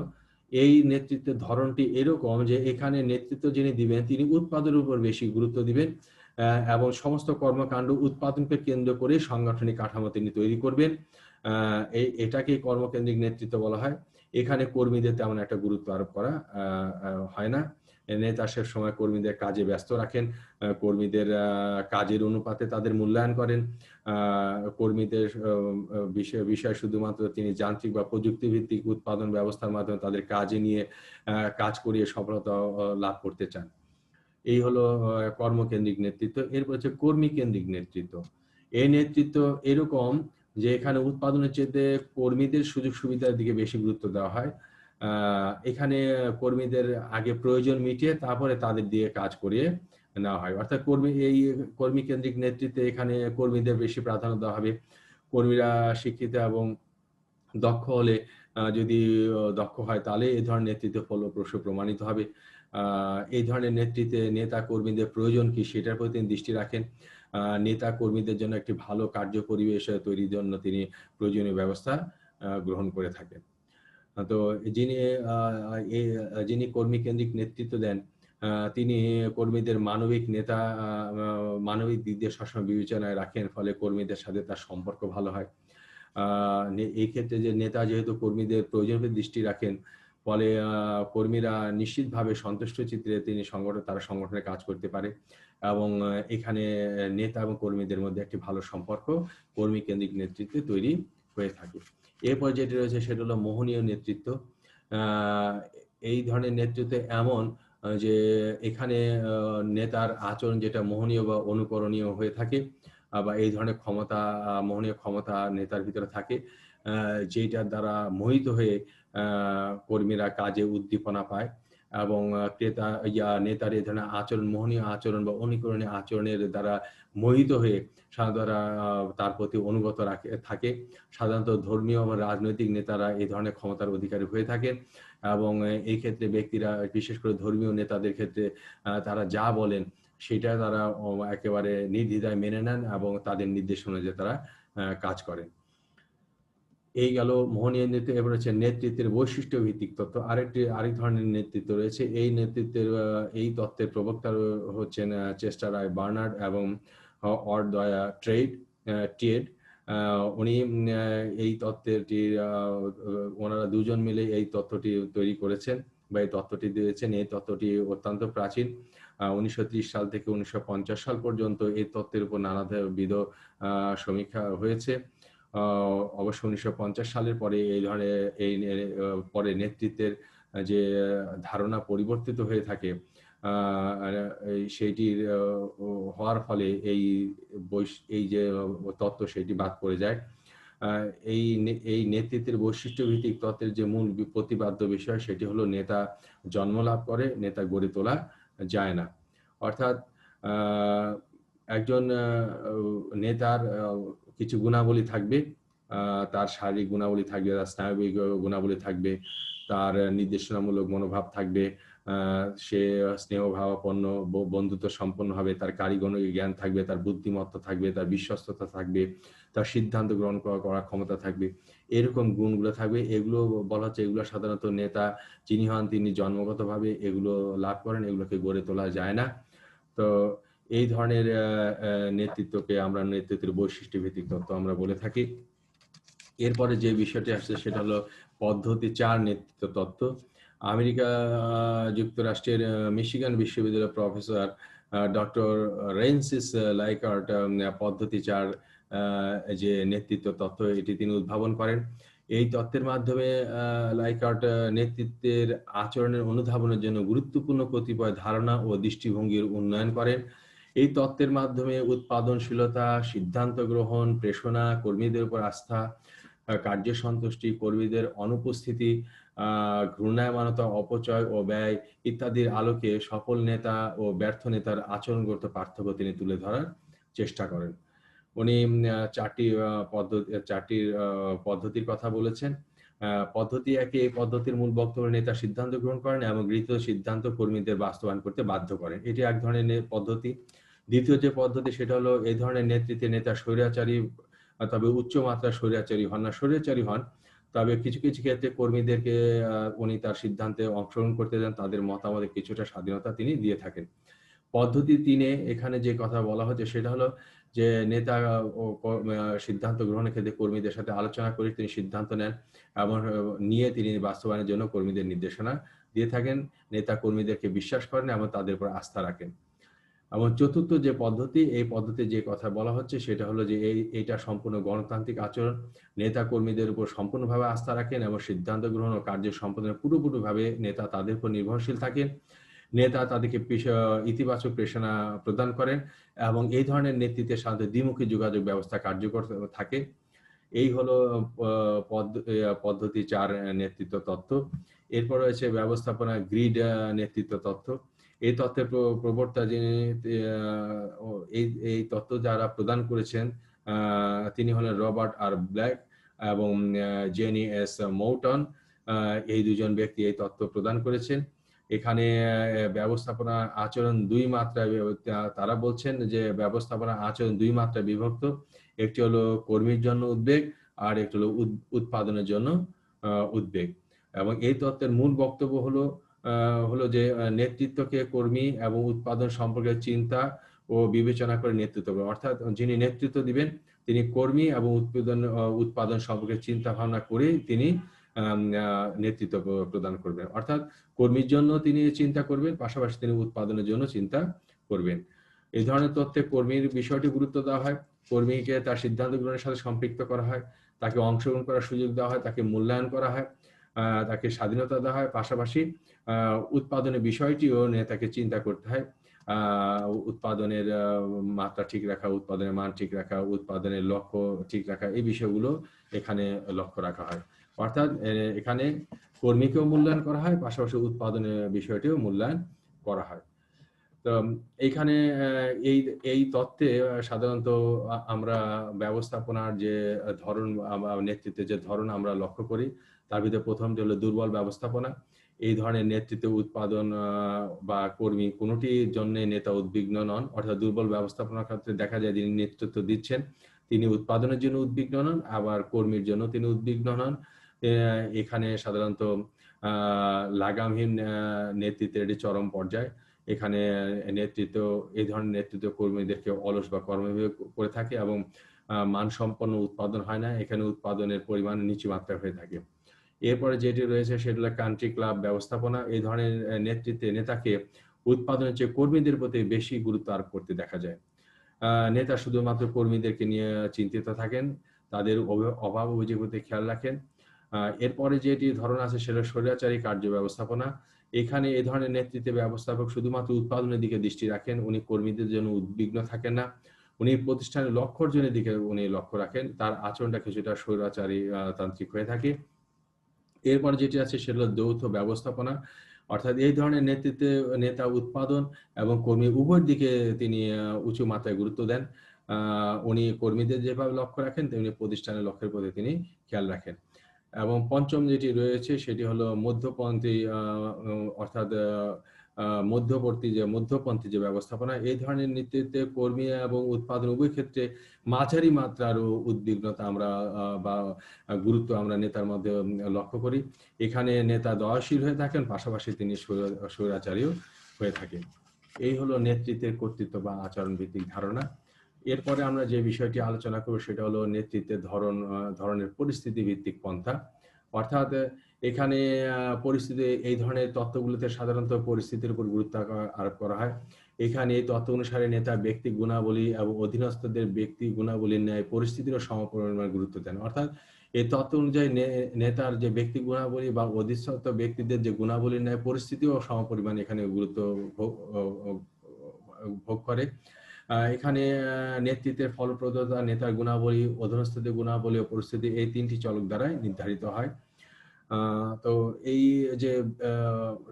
এই নেতৃত্বের ধরনটি এরকম যে এখানে নেতৃত্ব যিনি দিবেন তিনি উৎপাদনের উপর বেশি গুরুত্ব দিবেন এবং সমস্ত কর্মকাণ্ড উৎপাদনকে কেন্দ্র করে সাংগঠনিক কাঠামো তিনি তৈরি করবেন। এটাকে কর্মকেন্দ্রিক নেতৃত্ব বলা হয়। এখানে কর্মীদের তেমন একটা গুরুত্ব আরোপ করা হয় না। নেতা সব সময় কর্মীদের কাজে ব্যস্ত রাখেন, কর্মীদের কাজের অনুপাতে তাদের মূল্যায়ন করেন। কর্মীদের বিষয় শুধুমাত্র তিনি যান্ত্রিক বা প্রযুক্তি ভিত্তিক উৎপাদন ব্যবস্থার মাধ্যমে তাদের কাজে নিয়ে কাজ করিয়ে সফলতা লাভ করতে চান। এই হলো কর্মকেন্দ্রিক নেতৃত্ব। এরপর হচ্ছে কর্মী কেন্দ্রিক নেতৃত্ব। এই নেতৃত্ব এরকম যে এখানে উৎপাদনের চেয়ে কর্মীদের সুযোগ সুবিধার দিকে বেশি গুরুত্ব দেওয়া হয়। এখানে কর্মীদের আগে প্রয়োজন মিটিয়ে তারপরে তাদের দিয়ে কাজ করিয়ে নেওয়া হয়, অর্থাৎ কর্মী কেন্দ্রিক নেতৃত্বে এখানে কর্মীদের বেশি প্রাধান্য দেওয়া হবে। কর্মীরা শিক্ষিত এবং দক্ষ হলে যদি দক্ষ হয় তাহলে এই ধরনের নেতৃত্ব ফলপ্রসূ প্রমাণিত হবে। এই ধরনের নেতৃত্বে নেতা কর্মীদের প্রয়োজন কি সেটার প্রতি তিনি দৃষ্টি রাখেন। নেতা কর্মীদের জন্য একটি ভালো কার্য পরিবেশ তৈরির জন্য তিনি প্রয়োজনীয় ব্যবস্থা গ্রহণ করে থাকেন। তো যিনি কর্মী কেন্দ্রিক নেতৃত্ব দেন তিনি কর্মীদের মানবিক দিক দিয়ে সবসময় বিবেচনায় রাখেন, ফলে কর্মীদের সাথে তার সম্পর্ক ভালো হয়। এই ক্ষেত্রে যে নেতা যেহেতু কর্মীদের প্রয়োজনের দৃষ্টি রাখেন, ফলে কর্মীরা নিশ্চিতভাবে সন্তুষ্ট চিত্রে তারা সংগঠনে কাজ করতে পারে এবং এখানে নেতা এবং কর্মীদের মধ্যে একটি ভালো সম্পর্ক কর্মী কেন্দ্রিক নেতৃত্বে তৈরি হয়ে থাকে। এরপর যেটি রয়েছে সেটা হলো মোহনীয় নেতৃত্ব। এই ধরনের নেতৃত্ব এমন যে এখানে নেতার আচরণ যেটা মোহনীয় বা অনুকরণীয় হয়ে থাকে, বা এই ধরনের ক্ষমতা, মোহনীয় ক্ষমতা নেতার ভিতরে থাকে, যেটার দ্বারা মোহিত হয়ে কর্মীরা কাজে উদ্দীপনা পায় এবং নেতার এ ধরনের আচরণ, মোহনীয় আচরণ বা অনুকরণীয় আচরণের দ্বারা মোহিত হয়ে সাধারণত তার প্রতি অনুগত থাকে। সাধারণত ধর্মীয় বা রাজনৈতিক নেতারা এই ধরনের ক্ষমতার অধিকারী হয়ে থাকেন এবং এই ক্ষেত্রে ব্যক্তিরা, বিশেষ করে ধর্মীয় নেতাদের ক্ষেত্রে, তারা যা বলেন সেটা তারা একেবারে নির্দ্বিধায় মেনে নেন এবং তাদের নির্দেশ অনুযায়ী তারা কাজ করেন। এই গেল মোহনীয় নেতৃত্ব। এবার হচ্ছে নেতৃত্বের বৈশিষ্ট্য ভিত্তিক তত্ত্ব। আরেক ধরনের নেতৃত্ব রয়েছে। এই নেতৃত্বের এই তত্ত্বের প্রবক্তা হচ্ছেন চেস্টার আই বার্নার্ড এবং অরদয়া টিয়েড। উনি এই তত্ত্বটির ওনারা দুজন মিলে এই তত্ত্বটি তৈরি করেছেন বা এই তত্ত্বটি দিয়েছেন। এই তত্ত্বটি অত্যন্ত প্রাচীন। 1930 সাল থেকে 1950 সাল পর্যন্ত এই তত্ত্বের উপর নানাবিধ সমীক্ষা হয়েছে। অবশ্য 1950 সালের পরে এই ধরনের পরে নেতৃত্বের যে ধারণা পরিবর্তিত হয়ে থাকে, সেইটির হওয়ার ফলে এই যে তত্ত্ব সেটি বাদ পড়ে যায়। এই নেতৃত্বের বৈশিষ্ট্য ভিত্তিক তত্ত্বের যে মূল প্রতিপাদ্য বিষয় সেটি হলো নেতা জন্ম লাভ করে, নেতা গড়ে তোলা যায় না। অর্থাৎ একজন নেতার কিছু গুণাবলী থাকবে, তার শারীরিক গুণাবলী থাকবে, তার স্নায়বিক গুণাবলী থাকবে, তার নির্দেশনামূলক মনোভাব থাকবে, সে স্নেহভাবাপন্ন, বন্ধুত্ব সম্পন্ন হবে, তার কারিগরি জ্ঞান থাকবে, তার বুদ্ধিমত্তা থাকবে, তার বিশ্বস্ততা থাকবে, তার সিদ্ধান্ত গ্রহণ করার ক্ষমতা থাকবে। এরকম গুণগুলো থাকবে। এগুলো বলা হচ্ছে এগুলো সাধারণত নেতা যিনি হন তিনি জন্মগতভাবে এগুলো লাভ করেন, এগুলোকে গড়ে তোলা যায় না। তো এই ধরনের নেতৃত্বকে আমরা নেতৃত্বের বৈশিষ্ট্য ভিত্তিক তত্ত্ব আমরা বলে থাকি। এরপরে যে বিষয়টি আসছে সেটা হলো পদ্ধতি 4 নেতৃত্ব তত্ত্ব। আমেরিকা যুক্তরাষ্ট্রের মিশিগান বিশ্ববিদ্যালয়ের প্রফেসর ডক্টর রেনসিস লাইকার্ট পদ্ধতি 4 যে নেতৃত্ব তত্ত্ব এটি তিনি উদ্ভাবন করেন। এই তত্ত্বের মাধ্যমে লাইকার্ট নেতৃত্বের আচরণের অনুধাবনের জন্য গুরুত্বপূর্ণ কতিপয় ধারণা ও দৃষ্টিভঙ্গির উন্নয়ন করেন। এই তত্ত্বের মাধ্যমে উৎপাদনশীলতা, সিদ্ধান্ত গ্রহণ, প্রেষণা, কর্মীদের উপর আস্থা, কার্য সন্তুষ্টি, কর্মীদের অনুপস্থিতি, ঘূর্ণায়মানতা, অপচয় ও ব্যয় ইত্যাদির আলোকে সফল নেতা ও ব্যর্থ নেতার আচরণগত পার্থক্য তিনি তুলে ধরার চেষ্টা করেন। উনি 4টি পদ্ধতির কথা বলেছেন। পদ্ধতি 1 এই পদ্ধতির মূল বক্তব্য নেতা সিদ্ধান্ত গ্রহণ করেন এবং গৃহীত সিদ্ধান্ত কর্মীদের বাস্তবায়ন করতে বাধ্য করেন। এটি এক ধরনের পদ্ধতি। দ্বিতীয় যে পদ্ধতি সেটা হলো এই ধরনের নেতৃত্বে নেতা স্বৈরাচারী, তবে উচ্চ মাত্রার স্বৈরাচারী হন না, স্বৈরাচারী হন, তবে কিছু ক্ষেত্রে কর্মীদেরকে উনি তার সিদ্ধান্তে অংশগ্রহণ করতে দেন, তাদের মতামতে কিছুটা স্বাধীনতা তিনি দিয়ে থাকেন। পদ্ধতি 3 এখানে যে কথা বলা হচ্ছে সেটা হলো যে নেতা সিদ্ধান্ত গ্রহণের ক্ষেত্রে কর্মীদের সাথে আলোচনা করে তিনি সিদ্ধান্ত নেন এবং নিয়ে তিনি বাস্তবায়নের জন্য কর্মীদের নির্দেশনা দিয়ে থাকেন। নেতা কর্মীদেরকে বিশ্বাস করেন এবং তাদের উপর আস্থা রাখেন। এবং চতুর্থ যে পদ্ধতি, এই পদ্ধতির যে কথা বলা হচ্ছে সেটা হলো যে এইটা সম্পূর্ণ গণতান্ত্রিক আচরণ। নেতা কর্মীদের উপর সম্পূর্ণভাবে আস্থা রাখেন এবং সিদ্ধান্ত গ্রহণ ও কার্য সম্পাদনে পুরোপুরিভাবে নেতা তাদের উপর নির্ভরশীল থাকেন। নেতা তাদেরকে ইতিবাচক প্রেরণা প্রদান করেন এবং এই ধরনের নেতৃত্বের সাথে দ্বিমুখী যোগাযোগ ব্যবস্থা কার্যকর থাকে। এই হলো পদ্ধতি 4 নেতৃত্ব তত্ত্ব। এরপর রয়েছে ব্যবস্থাপনা গ্রিড নেতৃত্ব তত্ত্ব। এই তত্ত্বের প্রবক্তা যিনি, এই তত্ত্ব যারা প্রদান করেছেন তিনি হলেন রবার্ট আর ব্ল্যাক এবং জেনি এস মৌটন। এই দুজন ব্যক্তি এই তত্ত্ব প্রদান করেছেন। এখানে ব্যবস্থাপনা আচরণ 2 মাত্রায়, তারা বলছেন যে ব্যবস্থাপনা আচরণ 2 মাত্রায় বিভক্ত। একটি হলো কর্মীর জন্য উদ্বেগ আর একটি হলো উৎপাদনের জন্য উদ্বেগ। এবং এই তত্ত্বের মূল বক্তব্য হলো যে নেতৃত্বকে কর্মী এবং উৎপাদন সম্পর্কে চিন্তা ও বিবেচনা করে নেতৃত্ব করবেন। অর্থাৎ যিনি নেতৃত্ব দিবেন তিনি কর্মী এবং উৎপাদন সম্পর্কে চিন্তা ভাবনা করে তিনি নেতৃত্ব প্রদান করবেন। অর্থাৎ কর্মীর জন্য তিনি চিন্তা করবেন, পাশাপাশি তিনি উৎপাদনের জন্য চিন্তা করবেন। এই ধরনের তত্ত্বে কর্মীর বিষয়টি গুরুত্ব দেওয়া হয়, কর্মীকে তার সিদ্ধান্ত গ্রহণের সাথে সম্পৃক্ত করা হয়, তাকে অংশগ্রহণ করার সুযোগ দেওয়া হয়, তাকে মূল্যায়ন করা হয়। তাকে স্বাধীনতা দেওয়া হয়, পাশাপাশি উৎপাদনের বিষয়টিও নেতাকে চিন্তা করতে হয়। উৎপাদনের মাত্রা ঠিক রাখা, উৎপাদনের মান ঠিক রাখা, উৎপাদনের লক্ষ্য ঠিক রাখা, এই বিষয়গুলো এখানে লক্ষ্য রাখা হয়। অর্থাৎ এখানে কর্মীকেও মূল্যায়ন করা হয়, পাশাপাশি উৎপাদনের বিষয়টিও মূল্যায়ন করা হয়। তো এইখানে এই এই তত্ত্বে সাধারণত আমরা ব্যবস্থাপনার যে ধরন বা নেতৃত্বের যে ধরন আমরা লক্ষ্য করি, তার ভিতরে প্রথমটি হলো দুর্বল ব্যবস্থাপনা। এই ধরনের নেতৃত্ব, উৎপাদন বা কর্মী কোনটির জন্যে নেতা উদ্বিগ্ন নন। অর্থাৎ দুর্বল ব্যবস্থাপনার ক্ষেত্রে দেখা যায় যিনি নেতৃত্ব দিচ্ছেন তিনি উৎপাদনের জন্য উদ্বিগ্ন নন, আবার কর্মীর জন্য তিনি উদ্বিগ্ন নন। এখানে সাধারণত লাগামহীন নেতৃত্বের এটি চরম পর্যায়। এখানে নেতৃত্ব, এই ধরনের নেতৃত্ব কর্মীদেরকে অলস বা কর্মবিমুখ করে থাকে এবং মানসম্পন্ন উৎপাদন হয় না। এখানে উৎপাদনের পরিমাণ নিচু মাত্রায় হয়ে থাকে। এরপরে যেটি রয়েছে সেটা হলো কান্ট্রি ক্লাব ব্যবস্থাপনা। এই ধরনের নেতৃত্বে নেতাকে উৎপাদনের চেয়ে কর্মীদের প্রতি বেশি গুরুত্ব আরোপ করতে দেখা যায়। নেতা শুধুমাত্র কর্মীদেরকে নিয়ে চিন্তিত থাকেন, তাদের অভাব অভিযোগের প্রতি খেয়াল রাখেন। এরপরে যেটি ধরন আছে সেটা স্বৈরাচারী কার্য ব্যবস্থাপনা। এখানে এ ধরনের নেতৃত্বে ব্যবস্থাপক শুধুমাত্র উৎপাদনের দিকে দৃষ্টি রাখেন, উনি কর্মীদের জন্য উদ্বিগ্ন থাকেন না। উনি প্রতিষ্ঠানের লক্ষ্য অর্জনের দিকে উনি লক্ষ্য রাখেন। তার আচরণটা কিছুটা স্বৈরাচারী তান্ত্রিক হয়ে থাকে। এরপরে যেটি আছে সেটা হলো যৌথ ব্যবস্থাপনা। অর্থাৎ এই ধরনের নেতৃত্বে নেতা উৎপাদন এবং কর্মী উভয়ের দিকে তিনি উঁচু মাত্রায় গুরুত্ব দেন। উনি কর্মীদের যেভাবে লক্ষ্য রাখেন তেমনি প্রতিষ্ঠানের লক্ষ্যের প্রতি তিনি খেয়াল রাখেন। এবং পঞ্চম যেটি রয়েছে সেটি হলো মধ্যপন্থী অর্থাৎ মধ্যপন্থী যে ব্যবস্থাপনা। এই ধরনের নেতৃত্বে কর্মী এবং উৎপাদন উভয় ক্ষেত্রে মাঝারি মাত্রার উদ্বিগ্নতা আমরা বা গুরুত্ব আমরা নেতার মধ্যে লক্ষ্য করি। এখানে নেতা দয়াশীল হয়ে থাকেন, পাশাপাশি তিনি স্বৈরাচারীও হয়ে থাকেন। এই হলো নেতৃত্বের কর্তৃত্ব বা আচরণ ভিত্তিক ধারণা। এরপরে আমরা যে বিষয়টি আলোচনা করব সেটা হলো নেতৃত্বের ধরনের পরিস্থিতি ভিত্তিক পন্থা। অর্থাৎ এখানে পরিস্থিতি, এই ধরনের তত্ত্বগুলোতে সাধারণত পরিস্থিতির উপর গুরুত্ব আরোপ করা হয়। এখানে এই তত্ত্ব অনুসারে নেতা ব্যক্তি গুণাবলী এবং অধীনস্থদের ব্যক্তি গুণাবলীর ন্যায় পরিস্থিতিরও সমপরিমাণ গুরুত্ব দেন। অর্থাৎ এই তত্ত্ব অনুযায়ী নেতার যে ব্যক্তি গুণাবলী বা অধীনস্থ ব্যক্তিদের যে গুণাবলীর ন্যায় পরিস্থিতিও সমপরিমাণ এখানে গুরুত্ব ভোগ করে। এখানে নেতৃত্বের ফলপ্রদতা, নেতার গুণাবলী, অধীনস্থদের গুণাবলী ও পরিস্থিতি, এই তিনটি চলক দ্বারাই নির্ধারিত হয়। তো এই যে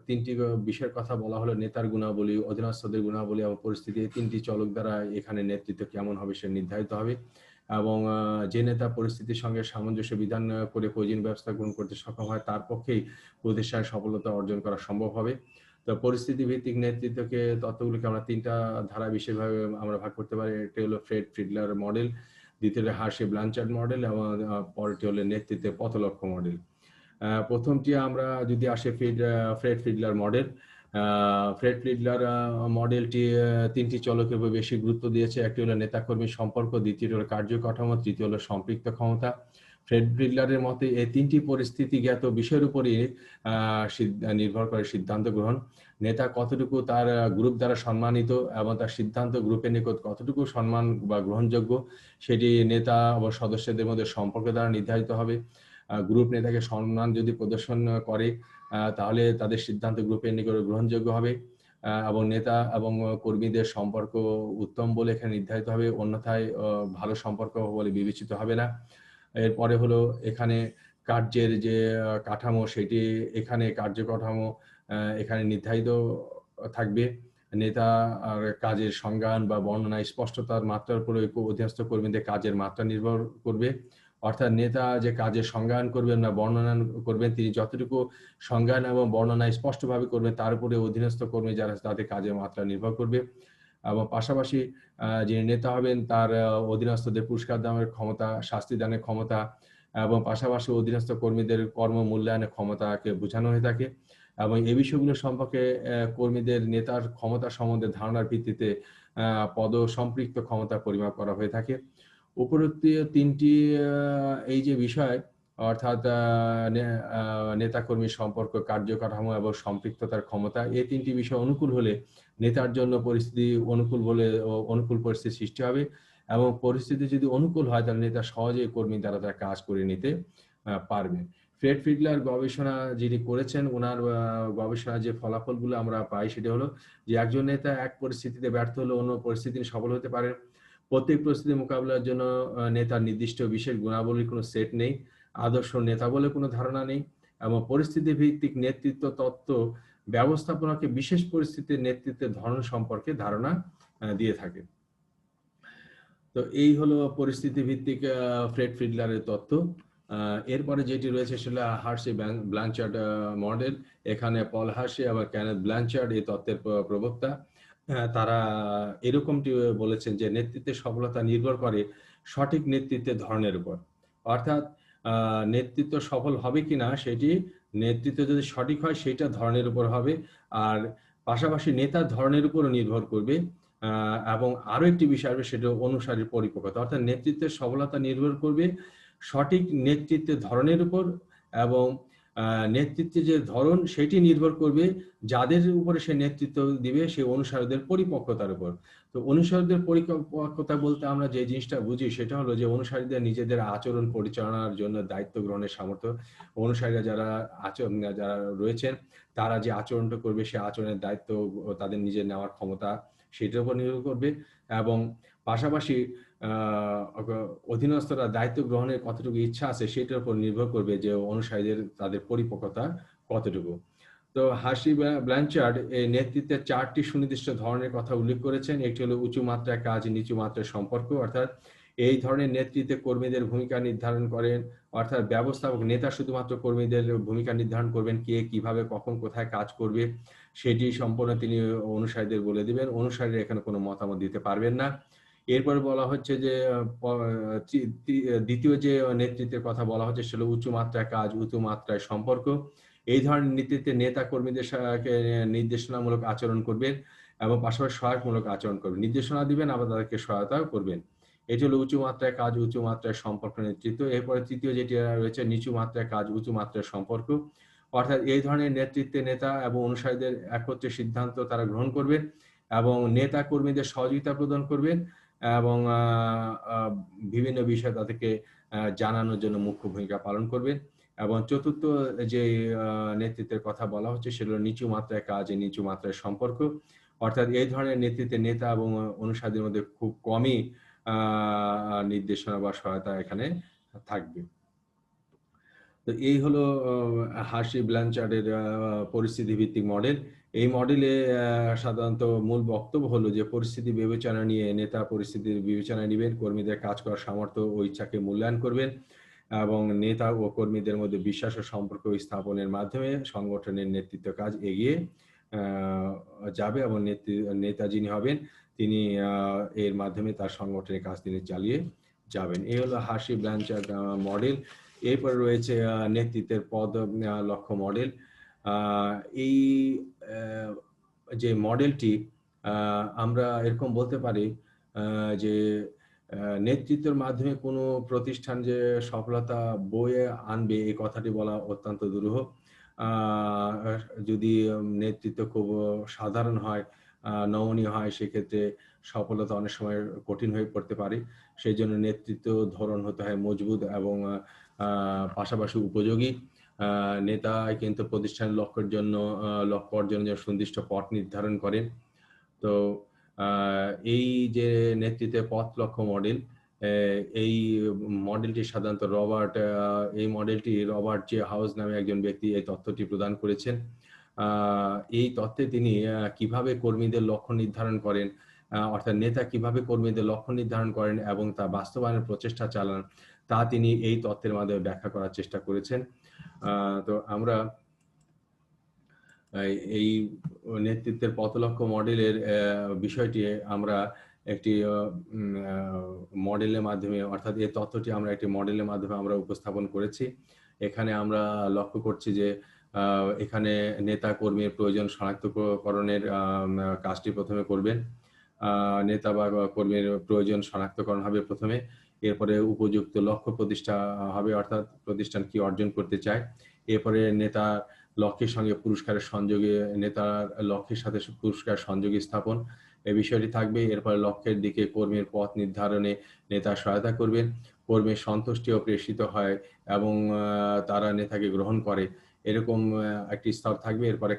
তিনটি বিষয়ের কথা বলা হলো, নেতার গুণাবলী, অধীনস্থদের গুণাবলী এবং পরিস্থিতি, এই তিনটি চলক দ্বারা এখানে নেতৃত্ব কেমন হবে সে নির্ধারিত হবে। এবং যে নেতা পরিস্থিতির সঙ্গে সামঞ্জস্য বিধান করে প্রয়োজনীয় ব্যবস্থা গ্রহণ করতে সক্ষম হয় তার পক্ষেই প্রতিষ্ঠানের সফলতা অর্জন করা সম্ভব হবে। তো পরিস্থিতি ভিত্তিক নেতৃত্বকে তত্ত্বগুলোকে আমরা তিনটা ধারা বিশেষভাবে আমরা ভাগ করতে পারি। একটি হলো ফ্রেড ফিডলার মডেল, দ্বিতীয়টি হার্শি ব্লানচার্ড মডেল এবং পরেরটি হলো নেতৃত্বের পথলক্ষ্য মডেল। প্রথমটি আমরা যদি আসে Fred fiddler model. Fred fiddler মডেলটি তিনটি চলকের উপর বেশি গুরুত্ব দিয়েছে। একটি হলো নেতাকর্মীর সম্পর্ক, দ্বিতীয়টি হলো কার্যকাঠামো, তৃতীয় হলো সম্পৃক্ত ক্ষমতা। ফ্রেড ফিডলারের মতে এই তিনটি পরিস্থিতিগত বিষয়ের উপরই নির্ভর করে সিদ্ধান্ত গ্রহণ। নেতা কতটুকু তার গ্রুপ দ্বারা সম্মানিত এবং তার সিদ্ধান্ত গ্রুপের নিকট কতটুকু সম্মান বা গ্রহণযোগ্য সেটি নেতা ও সদস্যদের মধ্যে সম্পর্ক দ্বারা নির্ধারিত হবে। গ্রুপ নেতাকে সম্মান যদি প্রদর্শন করে তাহলে তাদের সিদ্ধান্ত গ্রুপের নিকট গ্রহণযোগ্য হবে এবং নেতা এবং কর্মীদের সম্পর্ক উত্তম বলে এখানে নির্ধারিত হবে, অন্যথায় ভালো সম্পর্ক বলে বিবেচিত হবে না। এরপরে হলো এখানে কার্যের যে কাঠামো, সেটি এখানে কার্যকাঠামো এখানে নির্ধারিত থাকবে। নেতা আর কাজের সংজ্ঞান বা বর্ণনা স্পষ্টতার মাত্রার উপরে অধীনস্থ কর্মীদের কাজের মাত্রা নির্ভর করবে। অর্থাৎ নেতা যে কাজের সংজ্ঞান করবেন বা বর্ণনা করবেন, তিনি যতটুকু সংজ্ঞান এবং বর্ণনা স্পষ্টভাবে করবেন তার উপরে অধীনস্থ কর্মী যারা তাদের কাজের মাত্রা নির্ভর করবে। এবং পাশাপাশি যিনি নেতা হবেন তার অধীনস্থদের পুরস্কার দানের ক্ষমতা, শাস্তি দানের ক্ষমতা এবং পাশাপাশি অধীনস্থ কর্মীদের কর্ম মূল্যায়নের ক্ষমতাকে বোঝানো হয়ে থাকে। এবং এই বিষয়গুলো সম্পর্কে কর্মীদের নেতার ক্ষমতা সম্বন্ধে ধারণার ভিত্তিতে পদ সম্পৃক্ত ক্ষমতা পরিমাপ করা হয়ে থাকে। উপরোক্ত তিনটি এই যে বিষয়, অর্থাৎ নেতাকর্মীর সম্পর্ক, কার্যকাঠামো এবং সম্পৃক্ততার ক্ষমতা, এই তিনটি বিষয় অনুকূল হলে নেতার জন্য পরিস্থিতি অনুকূল পরিস্থিতি সৃষ্টি হবে এবং পরিস্থিতি যদি অনুকূল হয় তাহলে নেতা সহজেই কর্মী দ্বারা তার কাজ করে নিতে পারবে। ফ্রেড ফিডলার গবেষণা যিনি করেছেন, উনার গবেষণার যে ফলাফলগুলো আমরা পাই সেটা হলো যে একজন নেতা এক পরিস্থিতিতে ব্যর্থ হলে অন্য পরিস্থিতিতে সফল হতে পারেন। প্রত্যেক পরিস্থিতি মোকাবিলার জন্য নেতার নির্দিষ্ট বিশেষ গুণাবলীর কোনো সেট নেই। আদর্শ নেতা বলে কোনো ধারণা নেই এবং পরিস্থিতি ভিত্তিক নেতৃত্ব তত্ত্ব ব্যবস্থাপনাকে বিশেষ পরিস্থিতির নেতৃত্বের ধরন সম্পর্কে ধারণা দিয়ে থাকে। তো এই হলো পরিস্থিতি ভিত্তিক ফ্রেড ফিডলারের তত্ত্ব। এরপরে যেটি রয়েছে সেটা হার্শি ব্ল্যানচার্ড মডেল। এখানে পল হার্শি এবং কেনেথ ব্ল্যানচার্ড এই তত্ত্বের প্রবক্তা। তারা এরকমটি বলেছেন যে নেতৃত্বের সফলতা নির্ভর করে সঠিক নেতৃত্বের ধরনের উপর। অর্থাৎ নেতৃত্ব সফল হবে কিনা সেটি নেতৃত্ব যদি সঠিক হয় সেটা ধরনের উপর হবে, আর পাশাপাশি নেতার ধরনের উপরও নির্ভর করবে। এবং আরো একটি বিষয় আসবে, সেটা অনুসারীর পরিপক্কতা। অর্থাৎ নেতৃত্বের সফলতা নির্ভর করবে সঠিক নেতৃত্বের ধরনের উপর, এবং নেতৃত্বের যে ধরন সেটি নির্ভর করবে যাদের উপরে সে নেতৃত্ব দিবে সেই অনুসারীদের পরিপক্কতার উপর। তো অনুসারীদের পরিপক্কতা বলতে আমরা যে জিনিসটা বুঝি সেটা হলো যে অনুসারীদের নিজেদের আচরণ পরিচালনার জন্য দায়িত্ব গ্রহণের সামর্থ্য। অনুসারীরা যারা রয়েছেন তারা যে আচরণটা করবে সে আচরণের দায়িত্ব তাদের নিজের নেওয়ার ক্ষমতা সেটার উপর নির্ভর করবে, এবং পাশাপাশি অধীনস্থরা দায়িত্ব গ্রহণের কতটুকু ইচ্ছা আছে সেটার উপর নির্ভর করবে যে অনুসারীদের তাদের পরিপক্কতা কতটুকু। তো হার্শি ব্ল্যানচার্ড এই নেতৃত্বের 4টি সুনির্দিষ্ট ধরনের কথা উল্লেখ করেছেন। একটি হলো উঁচু মাত্রায় কাজ, নিচু মাত্রায় সম্পর্ক। অর্থাৎ এই ধরনের নেতৃত্বে কর্মীদের ভূমিকা নির্ধারণ করেন, অর্থাৎ ব্যবস্থাপক নেতা শুধুমাত্র কর্মীদের ভূমিকা নির্ধারণ করবেন, কে কিভাবে কখন কোথায় কাজ করবে সেটি সম্পূর্ণ তিনি অনুসারীদের বলে দিবেন। অনুসারীরা এখানে কোনো মতামত দিতে পারবেন না। এরপরে বলা হচ্ছে যে দ্বিতীয় যে নেতৃত্বের কথা বলা হচ্ছে সেটা উঁচু মাত্রায় কাজ, উঁচু মাত্রায় সম্পর্ক। এই ধরনের নেতৃত্বে নেতা কর্মীদের সাথে নির্দেশনামূলক আচরণ করবেন এবং পাশাপাশি সহায়কমূলক আচরণ করবেন, নির্দেশনা দিবেন আবার তাদেরকে সহায়তাও করবেন। এটি হলো উঁচু মাত্রায় কাজ, উঁচু মাত্রায় সম্পর্ক নেতৃত্ব। এরপরে তৃতীয় যেটি রয়েছে নিচু মাত্রায় কাজ, উঁচু মাত্রায় সম্পর্ক। অর্থাৎ এই ধরনের নেতৃত্বে নেতা এবং অনুসারীদের একত্রে সিদ্ধান্ত তারা গ্রহণ করবেন এবং নেতা কর্মীদের সহযোগিতা প্রদান করবেন এবং বিভিন্ন বিষয় তাদেরকে জানানোর জন্য মুখ্য ভূমিকা পালন করবেন। এবং চতুর্থ যে নেতৃত্বের কথা বলা হচ্ছে সেটা হলো নিচু মাত্রায় কাজ, নিচু মাত্রায় সম্পর্ক। অর্থাৎ এই ধরনের নেতৃত্বে নেতা এবং অনুসারীদের মধ্যে খুব কমই নির্দেশনা বা সহায়তা এখানে থাকবে। তো এই হলো হার্শি ব্ল্যানচার্ডের পরিস্থিতি ভিত্তিক মডেল। এই মডেলে সাধারণত মূল বক্তব্য হলো যে পরিস্থিতি বিবেচনা নিয়ে নেতা পরিস্থিতির বিবেচনা নেবেন, কর্মীদের কাজ করার সামর্থ্য ও ইচ্ছাকে মূল্যায়ন করবেন এবং নেতা ও কর্মীদের মধ্যে বিশ্বাস ও সম্পর্ক স্থাপনের মাধ্যমে সংগঠনের নেতৃত্ব কাজ এগিয়ে যাবে এবং নেতা যিনি হবেন তিনি এর মাধ্যমে তার সংগঠনের কাজ তিনি চালিয়ে যাবেন। এই হলো হার্শি ব্ল্যানচার্ড মডেল। এরপরে রয়েছে নেতৃত্বের পদ লক্ষ্য মডেল। এই যে মডেলটি আমরা এরকম বলতে পারি যে নেতৃত্বের মাধ্যমে কোনো প্রতিষ্ঠান যে সফলতা বয়ে আনবে এই কথাটি বলা অত্যন্ত দুরূহ। যদি নেতৃত্ব খুব সাধারণ হয়, নমনীয় হয়, সেক্ষেত্রে সফলতা অনেক সময় কঠিন হয়ে পড়তে পারে। সেই জন্য নেতৃত্ব ধরন হতে হয় মজবুত এবং পাশাপাশি উপযোগী। নেতা কিন্তু প্রতিষ্ঠানের লক্ষ্য অর্জনের সুনির্দিষ্ট পথ নির্ধারণ করেন। তো এই যে নেতৃত্বের পথ লক্ষ্য মডেল, এই মডেলটি সাধারণত রবার্ট জে হাউস নামে একজন ব্যক্তি এই তথ্যটি প্রদান করেছেন। এই তথ্যে তিনি কিভাবে কর্মীদের লক্ষ্য নির্ধারণ করেন, অর্থাৎ নেতা কিভাবে কর্মীদের লক্ষ্য নির্ধারণ করেন এবং তা বাস্তবায়নের প্রচেষ্টা চালান তা তিনি এই তথ্যের মাধ্যমে ব্যাখ্যা করার চেষ্টা করেছেন। তো আমরা এই নেতৃত্বের পথলক্ষ্য মডেলের বিষয়টি আমরা একটি মডেলের মাধ্যমে, অর্থাৎ এই তথ্যটি আমরা একটি মডেলের মাধ্যমে আমরা উপস্থাপন করেছি। এখানে আমরা লক্ষ্য করছি যে এখানে নেতা কর্মীর প্রয়োজন শনাক্তকরণের কাজটি প্রথমে করবেন। নেতা বা কর্মীর প্রয়োজন শনাক্তকরণ হবে প্রথমে, এরপরে উপযুক্ত লক্ষ্য প্রতিষ্ঠা হবে, অর্থাৎ প্রতিষ্ঠান কি অর্জন করতে চায়। এরপরে নেতা লক্ষ্যের সঙ্গে পুরস্কারের সংযোগে, নেতার লক্ষ্যের সাথে পুরস্কার সংযোগ স্থাপন, এই বিষয়টি থাকবে। এরপরে লক্ষ্যের দিকে কর্মীর পথ নির্ধারণে নেতা সহায়তা করবেন। কর্মীর সন্তুষ্টি ও প্রেষিত হয় এবং তারা নেতাকে গ্রহণ করে। এরকম একটি স্তর থাকবে। এরপরে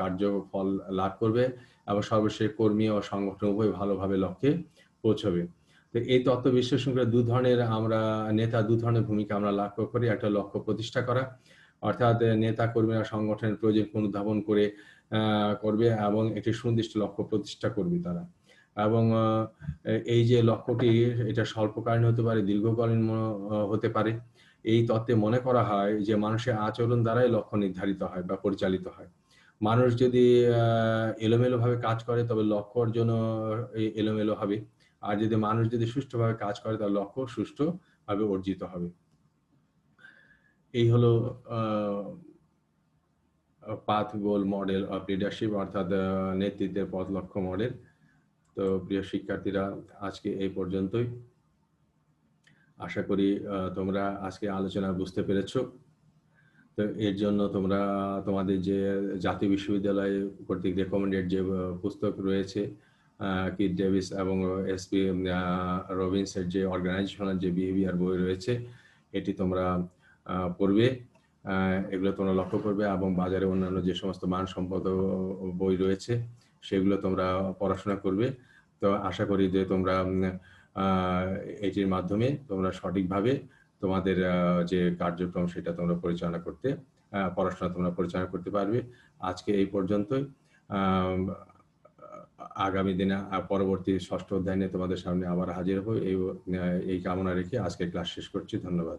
কার্যফল লাভ করবে এবং সর্বশেষ কর্মী ও সংগঠন উভয় ভালোভাবে লক্ষ্যে পৌঁছবে। তো এই তত্ত্ব বিশ্লেষণ করে নেতা ২ ধরনের ভূমিকা আমরা লক্ষ্য করি। একটা লক্ষ্য প্রতিষ্ঠা করা, অর্থাৎ নেতা কর্মীরা সংগঠনের প্রয়োজন অনুধাবন করবে এবং একটি সুনির্দিষ্ট লক্ষ্য প্রতিষ্ঠা করবে তারা। এবং এই যে লক্ষ্যটি এটা স্বল্পকালীন হতে পারে, দীর্ঘকালীন হতে পারে। এই তত্ত্বে মনে করা হয় যে মানুষের আচরণ দ্বারাই লক্ষ্য নির্ধারিত হয় বা পরিচালিত হয়। মানুষ যদি এলোমেলোভাবে কাজ করে তবে লক্ষ্য অর্জনও এলোমেলো হবে। আর মানুষ যদি সুষ্ঠুভাবে কাজ করে তাহলে লক্ষ্য সুষ্ঠুভাবে অর্জিত হবে। এই হলো আ path goal model of leadership, অর্থাৎ নেতৃত্বের পথ লক্ষ্য মডেল। তো প্রিয় শিক্ষার্থীরা, আজকে এই পর্যন্তই। আশা করি তোমরা আজকে আলোচনা বুঝতে পেরেছ। তো এর জন্য তোমরা তোমাদের যে জাতীয় বিশ্ববিদ্যালয় কর্তৃক রেকমেন্ডেড যে পুস্তক রয়েছে, কিথ ডেভিস এবং এসপি রবিন্সের যে অর্গানাইজেশনাল যে বিহেভিয়ার বই রয়েছে, এটি তোমরা পড়বে। এগুলো তোমরা লক্ষ্য করবে এবং বাজারে অন্যান্য যে সমস্ত মানসম্পন্ন বই রয়েছে সেগুলো তোমরা পড়াশোনা করবে। তো আশা করি যে তোমরা এটির মাধ্যমে তোমরা সঠিকভাবে তোমাদের যে কার্যক্রম সেটা তোমরা পড়াশোনা তোমরা পরিচালনা করতে পারবে। আজকে এই পর্যন্তই। আগামী দিনে পরবর্তী ৬ষ্ঠ অধ্যায় নিয়ে তোমাদের সামনে আবার হাজির হব এই কামনা রেখে আজকের ক্লাস শেষ করছি। ধন্যবাদ।